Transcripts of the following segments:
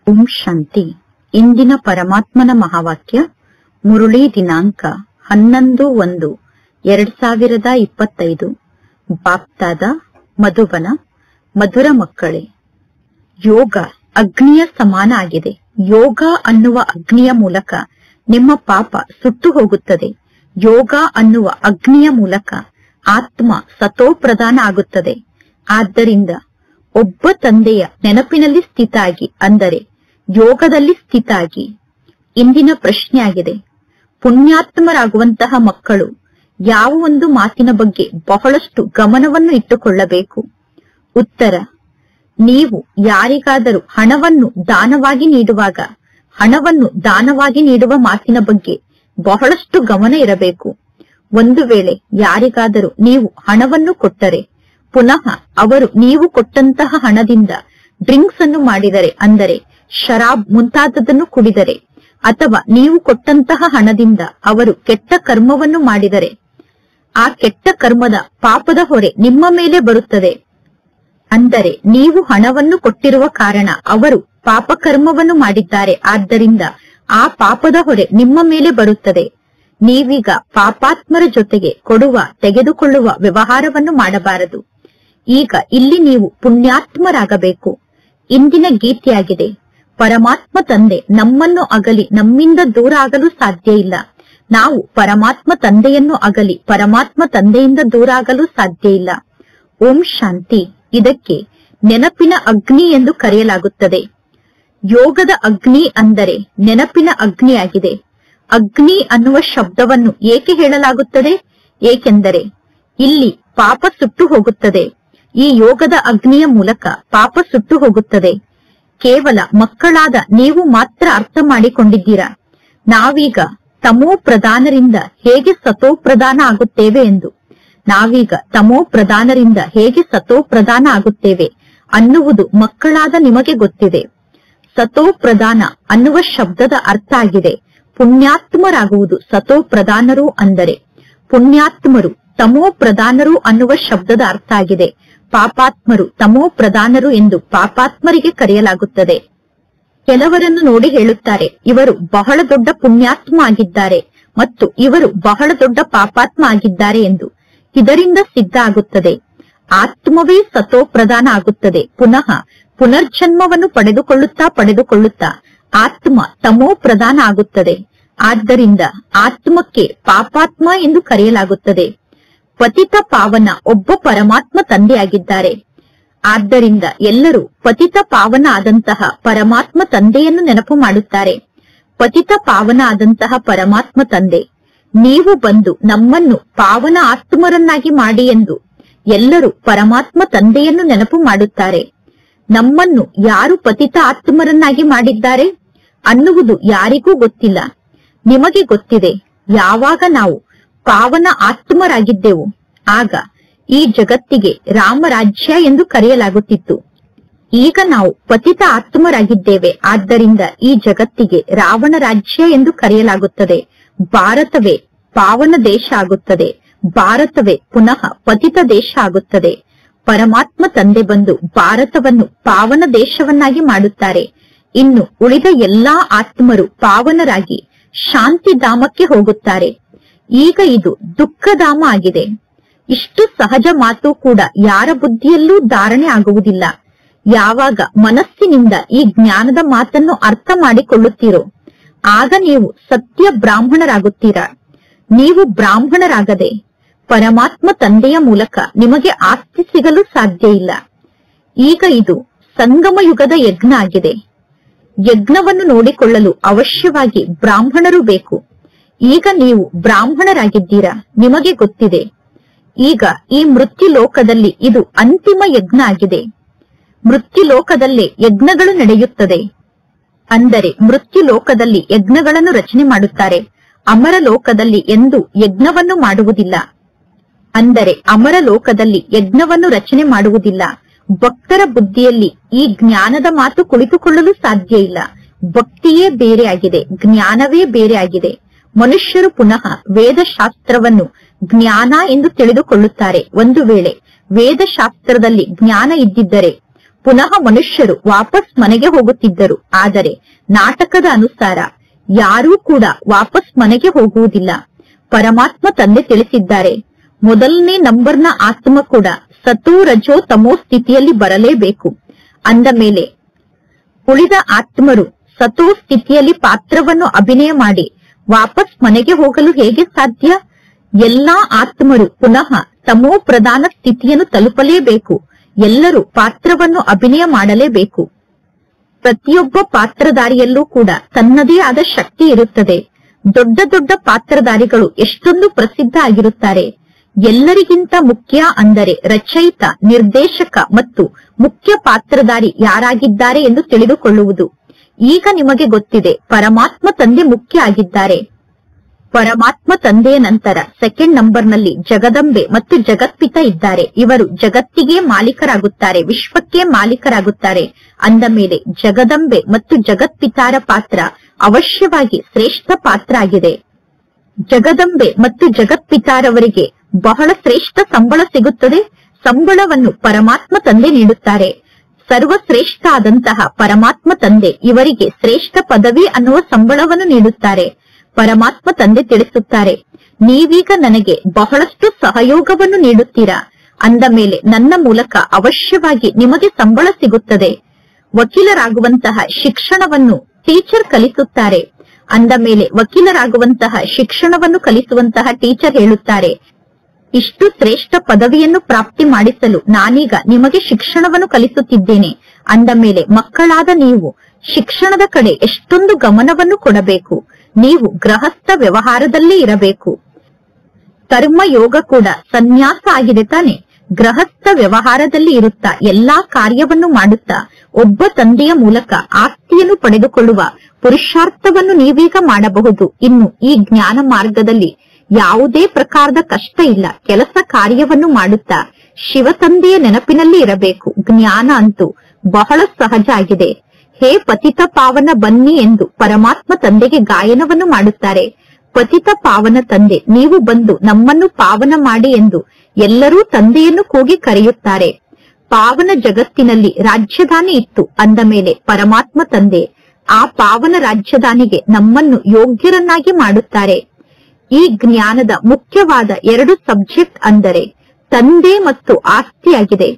ಓಂ ಶಾಂತಿ. ಇಂದಿನ ಪರಮಾತ್ಮನ ಮಹಾವಾಕ್ಯ ಮುರುಳಿ ದಿನಾಂಕ 11/1/2025. ಬಾಪ್ತಾದ ಮಧುಬನ. ಮಧುರ ಮಕ್ಕಳೇ, ಯೋಗ ಅಗ್ನಿಯ ಸಮಾನ ಆಗಿದೆ. ಯೋಗ ಅನ್ನುವ ಅಗ್ನಿಯ ಮೂಲಕ ನಿಮ್ಮ ಪಾಪ ಸುಟ್ಟು ಹೋಗುತ್ತದೆ. ಯೋಗ ಅನ್ನುವ ಅಗ್ನಿಯ ಮೂಲಕ ಆತ್ಮ ಸತೋಪ್ರಧಾನ ಆಗುತ್ತದೆ. ಆದ್ದರಿಂದ ಒಬ್ಬ ತಂದೆಯ ನೆನಪಿನಲ್ಲಿ ಸ್ಥಿತಾಗಿ, ಅಂದರೆ ಯೋಗದಲ್ಲಿ ಸ್ಥಿತಾಗಿ. ಇಂದಿನ ಪ್ರಶ್ನೆಯಾಗಿದೆ, ಪುಣ್ಯಾತ್ಮರಾಗುವಂತಹ ಮಕ್ಕಳು ಯಾವ ಒಂದು ಮಾತಿನ ಬಗ್ಗೆ ಬಹಳಷ್ಟು ಗಮನವನ್ನು ಇಟ್ಟುಕೊಳ್ಳಬೇಕು? ಉತ್ತರ: ನೀವು ಯಾರಿಗಾದರೂ ಹಣವನ್ನು ದಾನವಾಗಿ ನೀಡುವಾಗ ಹಣವನ್ನು ದಾನವಾಗಿ ನೀಡುವ ಮಾತಿನ ಬಗ್ಗೆ ಬಹಳಷ್ಟು ಗಮನ ಇರಬೇಕು. ಒಂದು ವೇಳೆ ಯಾರಿಗಾದರೂ ನೀವು ಹಣವನ್ನು ಕೊಟ್ಟರೆ ಪುನಃ ಅವರು ನೀವು ಕೊಟ್ಟಂತಹ ಹಣದಿಂದ ಡ್ರಿಂಕ್ಸ್ ಅನ್ನು ಮಾಡಿದರೆ, ಅಂದರೆ ಶರಾಬ್ ಮುಂತಾದದನ್ನು ಕುಡಿದರೆ, ಅಥವಾ ನೀವು ಕೊಟ್ಟಂತಹ ಹಣದಿಂದ ಅವರು ಕೆಟ್ಟ ಕರ್ಮವನ್ನು ಮಾಡಿದರೆ, ಆ ಕೆಟ್ಟ ಕರ್ಮದ ಪಾಪದ ಹೊರೆ ನಿಮ್ಮ ಮೇಲೆ ಬರುತ್ತದೆ. ಅಂದರೆ ನೀವು ಹಣವನ್ನು ಕೊಟ್ಟಿರುವ ಕಾರಣ ಅವರು ಪಾಪ ಕರ್ಮವನ್ನು ಮಾಡಿದ್ದಾರೆ, ಆದ್ದರಿಂದ ಆ ಪಾಪದ ಹೊರೆ ನಿಮ್ಮ ಮೇಲೆ ಬರುತ್ತದೆ. ನೀವೀಗ ಪಾಪಾತ್ಮರ ಜೊತೆಗೆ ಕೊಡುವ ತೆಗೆದುಕೊಳ್ಳುವ ವ್ಯವಹಾರವನ್ನು ಮಾಡಬಾರದು. ಈಗ ಇಲ್ಲಿ ನೀವು ಪುಣ್ಯಾತ್ಮರಾಗಬೇಕು. ಇಂದಿನ ಗೀತೆಯಾಗಿದೆ, ಪರಮಾತ್ಮ ತಂದೆ ನಮ್ಮನ್ನು ಅಗಲಿ ನಮ್ಮಿಂದ ದೂರ ಆಗಲು ಸಾಧ್ಯ ಇಲ್ಲ. ನಾವು ಪರಮಾತ್ಮ ತಂದೆಯನ್ನು ಅಗಲಿ ಪರಮಾತ್ಮ ತಂದೆಯಿಂದ ದೂರ ಆಗಲು ಸಾಧ್ಯ ಇಲ್ಲ. ಓಂ ಶಾಂತಿ. ಇದಕ್ಕೆ ನೆನಪಿನ ಅಗ್ನಿ ಎಂದು ಕರೆಯಲಾಗುತ್ತದೆ. ಯೋಗದ ಅಗ್ನಿ ಅಂದರೆ ನೆನಪಿನ ಅಗ್ನಿಯಾಗಿದೆ. ಅಗ್ನಿ ಅನ್ನುವ ಶಬ್ದವನ್ನು ಏಕೆ ಹೇಳಲಾಗುತ್ತದೆ? ಏಕೆಂದರೆ ಇಲ್ಲಿ ಪಾಪ ಸುಟ್ಟು ಹೋಗುತ್ತದೆ. ಈ ಯೋಗದ ಅಗ್ನಿಯ ಮೂಲಕ ಪಾಪ ಸುಟ್ಟು ಹೋಗುತ್ತದೆ. ಕೇವಲ ಮಕ್ಕಳಾದ ನೀವು ಮಾತ್ರ ಅರ್ಥ ಮಾಡಿಕೊಂಡಿದ್ದೀರಾ, ನಾವೀಗ ತಮೋ ಪ್ರಧಾನರಿಂದ ಹೇಗೆ ಸತೋ ಪ್ರಧಾನ ಆಗುತ್ತೇವೆ ಎಂದು. ನಾವೀಗ ತಮೋ ಪ್ರಧಾನರಿಂದ ಹೇಗೆ ಸತೋ ಪ್ರಧಾನ ಆಗುತ್ತೇವೆ ಅನ್ನುವುದು ಮಕ್ಕಳಾದ ನಿಮಗೆ ಗೊತ್ತಿದೆ. ಸತೋ ಪ್ರಧಾನ ಅನ್ನುವ ಶಬ್ದದ ಅರ್ಥ ಆಗಿದೆ ಪುಣ್ಯಾತ್ಮರಾಗುವುದು. ಸತೋ ಪ್ರಧಾನರು ಅಂದರೆ ಪುಣ್ಯಾತ್ಮರು. ತಮೋ ಪ್ರಧಾನರು ಅನ್ನುವ ಶಬ್ದದ ಅರ್ಥ ಆಗಿದೆ ಪಾಪಾತ್ಮರು. ತಮೋ ಪ್ರಧಾನರು ಎಂದು ಪಾಪಾತ್ಮರಿಗೆ ಕರೆಯಲಾಗುತ್ತದೆ. ಕೆಲವರನ್ನು ನೋಡಿ ಹೇಳುತ್ತಾರೆ, ಇವರು ಬಹಳ ದೊಡ್ಡ ಪುಣ್ಯಾತ್ಮ ಆಗಿದ್ದಾರೆ ಮತ್ತು ಇವರು ಬಹಳ ದೊಡ್ಡ ಪಾಪಾತ್ಮ ಆಗಿದ್ದಾರೆ ಎಂದು. ಇದರಿಂದ ಸಿದ್ಧ ಆಗುತ್ತದೆ ಆತ್ಮವೇ ಸತೋ ಪ್ರಧಾನ ಆಗುತ್ತದೆ. ಪುನಃ ಪುನರ್ಜನ್ಮವನ್ನು ಪಡೆದುಕೊಳ್ಳುತ್ತಾ ಆತ್ಮ ತಮೋ ಪ್ರಧಾನ ಆಗುತ್ತದೆ. ಆದ್ದರಿಂದ ಆತ್ಮಕ್ಕೆ ಪಾಪಾತ್ಮ ಎಂದು ಕರೆಯಲಾಗುತ್ತದೆ. ಪತಿತ ಪಾವನ ಒಬ್ಬ ಪರಮಾತ್ಮ ತಂದೆಯಾಗಿದ್ದಾರೆ. ಆದ್ದರಿಂದ ಎಲ್ಲರೂ ಪತಿತ ಪಾವನ ಆದಂತಹ ಪರಮಾತ್ಮ ತಂದೆಯನ್ನು ನೆನಪು ಮಾಡುತ್ತಾರೆ. ಪತಿತ ಪಾವನ ಆದಂತಹ ಪರಮಾತ್ಮ ತಂದೆ, ನೀವು ಬಂದು ನಮ್ಮನ್ನು ಪಾವನ ಆತ್ಮರನ್ನಾಗಿ ಮಾಡಿ ಎಂದು ಎಲ್ಲರೂ ಪರಮಾತ್ಮ ತಂದೆಯನ್ನು ನೆನಪು ಮಾಡುತ್ತಾರೆ. ನಮ್ಮನ್ನು ಯಾರು ಪತಿತ ಆತ್ಮರನ್ನಾಗಿ ಮಾಡಿದ್ದಾರೆ ಅನ್ನುವುದು ಯಾರಿಗೂ ಗೊತ್ತಿಲ್ಲ. ನಿಮಗೆ ಗೊತ್ತಿದೆ, ಯಾವಾಗ ನಾವು ಪಾವನ ಆತ್ಮರಾಗಿದ್ದೆವು ಆಗ ಈ ಜಗತ್ತಿಗೆ ರಾಮರಾಜ್ಯ ಎಂದು ಕರೆಯಲಾಗುತ್ತಿತ್ತು. ಈಗ ನಾವು ಪತಿತ ಆತ್ಮರಾಗಿದ್ದೇವೆ, ಆದ್ದರಿಂದ ಈ ಜಗತ್ತಿಗೆ ರಾವಣ ರಾಜ್ಯ ಎಂದು ಕರೆಯಲಾಗುತ್ತದೆ. ಭಾರತವೇ ಪಾವನ ದೇಶ ಆಗುತ್ತದೆ. ಭಾರತವೇ ಪುನಃ ಪತಿತ ದೇಶ ಆಗುತ್ತದೆ. ಪರಮಾತ್ಮ ತಂದೆ ಬಂದು ಭಾರತವನ್ನು ಪಾವನ ದೇಶವನ್ನಾಗಿ ಮಾಡುತ್ತಾರೆ. ಇನ್ನು ಉಳಿದ ಎಲ್ಲಾ ಆತ್ಮರು ಪಾವನರಾಗಿ ಶಾಂತಿಧಾಮಕ್ಕೆ ಹೋಗುತ್ತಾರೆ. ಈಗ ಇದು ದುಃಖಧಾಮ ಆಗಿದೆ. ಇಷ್ಟು ಸಹಜ ಮಾತು ಕೂಡ ಯಾರ ಬುದ್ಧಿಯಲ್ಲೂ ಧಾರಣೆ ಆಗುವುದಿಲ್ಲ. ಯಾವಾಗ ಮನಸ್ಸಿನಿಂದ ಈ ಜ್ಞಾನದ ಮಾತನ್ನು ಅರ್ಥ ಮಾಡಿಕೊಳ್ಳುತ್ತೀರೋ ಆಗ ನೀವು ಸತ್ಯ ಬ್ರಾಹ್ಮಣರಾಗುತ್ತೀರಾ. ನೀವು ಬ್ರಾಹ್ಮಣರಾಗದೆ ಪರಮಾತ್ಮ ತಂದೆಯ ಮೂಲಕ ನಿಮಗೆ ಆಸ್ತಿ ಸಿಗಲು ಸಾಧ್ಯ ಇಲ್ಲ. ಈಗ ಇದು ಸಂಗಮ ಯುಗದ ಯಜ್ಞ ಆಗಿದೆ. ಯಜ್ಞವನ್ನು ನೋಡಿಕೊಳ್ಳಲು ಅವಶ್ಯವಾಗಿ ಬ್ರಾಹ್ಮಣರು ಬೇಕು. ಈಗ ನೀವು ಬ್ರಾಹ್ಮಣರಾಗಿದ್ದೀರಾ. ನಿಮಗೆ ಗೊತ್ತಿದೆ, ಈಗ ಈ ಮೃತ್ಯು ಲೋಕದಲ್ಲಿ ಇದು ಅಂತಿಮ ಯಜ್ಞ ಆಗಿದೆ. ಮೃತ್ಯು ಲೋಕದಲ್ಲೇ ಯಜ್ಞಗಳು ನಡೆಯುತ್ತದೆ. ಅಂದರೆ ಮೃತ್ಯು ಲೋಕದಲ್ಲಿ ಯಜ್ಞಗಳನ್ನು ರಚನೆ ಮಾಡುತ್ತಾರೆ. ಅಮರ ಲೋಕದಲ್ಲಿ ಎಂದು ಯಜ್ಞವನ್ನು ಮಾಡುವುದಿಲ್ಲ. ಅಂದರೆ ಅಮರ ಲೋಕದಲ್ಲಿ ಯಜ್ಞವನ್ನು ರಚನೆ ಮಾಡುವುದಿಲ್ಲ. ಭಕ್ತರ ಬುದ್ಧಿಯಲ್ಲಿ ಈ ಜ್ಞಾನದ ಮಾತು ಕುಳಿತುಕೊಳ್ಳಲು ಸಾಧ್ಯ ಇಲ್ಲ. ಭಕ್ತಿಯೇ ಬೇರೆ ಆಗಿದೆ, ಜ್ಞಾನವೇ ಬೇರೆ ಆಗಿದೆ. ಮನುಷ್ಯರು ಪುನಃ ವೇದಶಾಸ್ತ್ರವನ್ನು ಜ್ಞಾನ ಎಂದು ತಿಳಿದುಕೊಳ್ಳುತ್ತಾರೆ. ಒಂದು ವೇಳೆ ವೇದಶಾಸ್ತ್ರದಲ್ಲಿ ಜ್ಞಾನ ಇದ್ದಿದ್ದರೆ ಪುನಃ ಮನುಷ್ಯರು ವಾಪಸ್ ಮನೆಗೆ ಹೋಗುತ್ತಿದ್ದರು. ಆದರೆ ನಾಟಕದ ಅನುಸಾರ ಯಾರೂ ಕೂಡ ವಾಪಸ್ ಮನೆಗೆ ಹೋಗುವುದಿಲ್ಲ. ಪರಮಾತ್ಮ ತಂದೆ ತಿಳಿಸಿದ್ದಾರೆ, ಮೊದಲನೇ ನಂಬರ್ನ ಆತ್ಮ ಕೂಡ ಸತೋ ರಜೋ ತಮೋ ಸ್ಥಿತಿಯಲ್ಲಿ ಬರಲೇಬೇಕು. ಅಂದ ಮೇಲೆ ಉಳಿದ ಆತ್ಮರು ಸತೋ ಸ್ಥಿತಿಯಲ್ಲಿ ಪಾತ್ರವನ್ನು ಅಭಿನಯ ಮಾಡಿ ವಾಪಸ್ ಮನೆಗೆ ಹೋಗಲು ಹೇಗೆ ಸಾಧ್ಯ? ಎಲ್ಲಾ ಆತ್ಮರು ಪುನಃ ತಮೋ ಪ್ರಧಾನ ಸ್ಥಿತಿಯನ್ನು ತಲುಪಲೇಬೇಕು. ಎಲ್ಲರೂ ಪಾತ್ರವನ್ನು ಅಭಿನಯ ಮಾಡಲೇಬೇಕು. ಪ್ರತಿಯೊಬ್ಬ ಪಾತ್ರಧಾರಿಯಲ್ಲೂ ಕೂಡ ತನ್ನದೇ ಆದ ಶಕ್ತಿ ಇರುತ್ತದೆ. ದೊಡ್ಡ ದೊಡ್ಡ ಪಾತ್ರಧಾರಿಗಳು ಎಷ್ಟೊಂದು ಪ್ರಸಿದ್ಧ ಆಗಿರುತ್ತಾರೆ. ಎಲ್ಲರಿಗಿಂತ ಮುಖ್ಯ ಅಂದರೆ ರಚಯಿತ, ನಿರ್ದೇಶಕ ಮತ್ತು ಮುಖ್ಯ ಪಾತ್ರಧಾರಿ ಯಾರಾಗಿದ್ದಾರೆ ಎಂದು ತಿಳಿದುಕೊಳ್ಳುವುದು. ಈಗ ನಿಮಗೆ ಗೊತ್ತಿದೆ, ಪರಮಾತ್ಮ ತಂದೆ ಮುಖ್ಯ ಆಗಿದ್ದಾರೆ. ಪರಮಾತ್ಮ ತಂದೆಯ ನಂತರ ಸೆಕೆಂಡ್ ನಂಬರ್ನಲ್ಲಿ ಜಗದಂಬೆ ಮತ್ತು ಜಗತ್ಪಿತ ಇದ್ದಾರೆ. ಇವರು ಜಗತ್ತಿಗೆ ಮಾಲೀಕರಾಗುತ್ತಾರೆ, ವಿಶ್ವಕ್ಕೆ ಮಾಲೀಕರಾಗುತ್ತಾರೆ. ಅಂದ ಮೇಲೆ ಜಗದಂಬೆ ಮತ್ತು ಜಗತ್ಪಿತಾರ ಪಾತ್ರ ಅವಶ್ಯವಾಗಿ ಶ್ರೇಷ್ಠ ಪಾತ್ರ ಆಗಿದೆ. ಜಗದಂಬೆ ಮತ್ತು ಜಗತ್ಪಿತಾರವರಿಗೆ ಬಹಳ ಶ್ರೇಷ್ಠ ಸಂಬಳ ಸಿಗುತ್ತದೆ. ಸಂಬಳವನ್ನು ಪರಮಾತ್ಮ ತಂದೆ ನೀಡುತ್ತಾರೆ. ಸರ್ವಶ್ರೇಷ್ಠ ಆದಂತಹ ಪರಮಾತ್ಮ ತಂದೆ ಇವರಿಗೆ ಶ್ರೇಷ್ಠ ಪದವಿ ಅನ್ನುವ ಸಂಬಳವನ್ನು ನೀಡುತ್ತಾರೆ. ಪರಮಾತ್ಮ ತಂದೆ ತಿಳಿಸುತ್ತಾರೆ, ನೀವೀಗ ನನಗೆ ಬಹಳಷ್ಟು ಸಹಯೋಗವನ್ನು ನೀಡುತ್ತೀರಾ. ಅಂದ ಮೇಲೆ ನನ್ನ ಮೂಲಕ ಅವಶ್ಯವಾಗಿ ನಿಮಗೆ ಸಂಬಳ ಸಿಗುತ್ತದೆ. ವಕೀಲರಾಗುವಂತಹ ಶಿಕ್ಷಣವನ್ನು ಟೀಚರ್ ಕಲಿಸುತ್ತಾರೆ. ಅಂದ ಮೇಲೆ ವಕೀಲರಾಗುವಂತಹ ಶಿಕ್ಷಣವನ್ನು ಕಲಿಸುವಂತಹ ಟೀಚರ್ ಹೇಳುತ್ತಾರೆ, ಇಷ್ಟು ಶ್ರೇಷ್ಠ ಪದವಿಯನ್ನು ಪ್ರಾಪ್ತಿ ಮಾಡಿಸಲು ನಾನೀಗ ನಿಮಗೆ ಶಿಕ್ಷಣವನ್ನು ಕಲಿಸುತ್ತಿದ್ದೇನೆ. ಅಂದ ಮೇಲೆ ಮಕ್ಕಳಾದ ನೀವು ಶಿಕ್ಷಣದ ಕಡೆ ಎಷ್ಟೊಂದು ಗಮನವನ್ನು ಕೊಡಬೇಕು. ನೀವು ಗೃಹಸ್ಥ ವ್ಯವಹಾರದಲ್ಲೇ ಇರಬೇಕು. ಕರ್ಮಯೋಗ ಕೂಡ ಸನ್ಯಾಸ ಆಗಿದೆ ತಾನೆ. ಗೃಹಸ್ಥ ವ್ಯವಹಾರದಲ್ಲಿ ಇರುತ್ತಾ ಎಲ್ಲಾ ಕಾರ್ಯವನ್ನು ಮಾಡುತ್ತಾ ಒಬ್ಬ ತಂದೆಯ ಮೂಲಕ ಆಸ್ತಿಯನ್ನು ಪಡೆದುಕೊಳ್ಳುವ ಪುರುಷಾರ್ಥವನ್ನು ನೀವೀಗ ಮಾಡಬಹುದು. ಇನ್ನು ಈ ಜ್ಞಾನ ಮಾರ್ಗದಲ್ಲಿ ಯಾವುದೇ ಪ್ರಕಾರದ ಕಷ್ಟ ಇಲ್ಲ. ಕೆಲಸ ಕಾರ್ಯವನ್ನು ಮಾಡುತ್ತಾ ಶಿವ ತಂದೆಯ ನೆನಪಿನಲ್ಲಿ ಇರಬೇಕು. ಜ್ಞಾನ ಅಂತೂ ಬಹಳ ಸಹಜ ಆಗಿದೆ. ಹೇ ಪತಿತ ಪಾವನ ಬನ್ನಿ ಎಂದು ಪರಮಾತ್ಮ ತಂದೆಗೆ ಗಾಯನವನ್ನು ಮಾಡುತ್ತಾರೆ. ಪತಿತ ಪಾವನ ತಂದೆ, ನೀವು ಬಂದು ನಮ್ಮನ್ನು ಪಾವನ ಮಾಡಿ ಎಂದು ಎಲ್ಲರೂ ತಂದೆಯನ್ನು ಕೂಗಿ ಕರೆಯುತ್ತಾರೆ. ಪಾವನ ಜಗತ್ತಿನಲ್ಲಿ ರಾಜ್ಯಧಾನಿ ಇತ್ತು. ಅಂದ ಮೇಲೆ ಪರಮಾತ್ಮ ತಂದೆ ಆ ಪಾವನ ರಾಜ್ಯಧಾನಿಗೆ ನಮ್ಮನ್ನು ಯೋಗ್ಯರನ್ನಾಗಿ ಮಾಡುತ್ತಾರೆ. ಈ ಜ್ಞಾನದ ಮುಖ್ಯವಾದ 2 ಸಬ್ಜೆಕ್ಟ್ ಅಂದರೆ ತಂದೆ ಮತ್ತು ಆಸ್ತಿಯಾಗಿದೆ.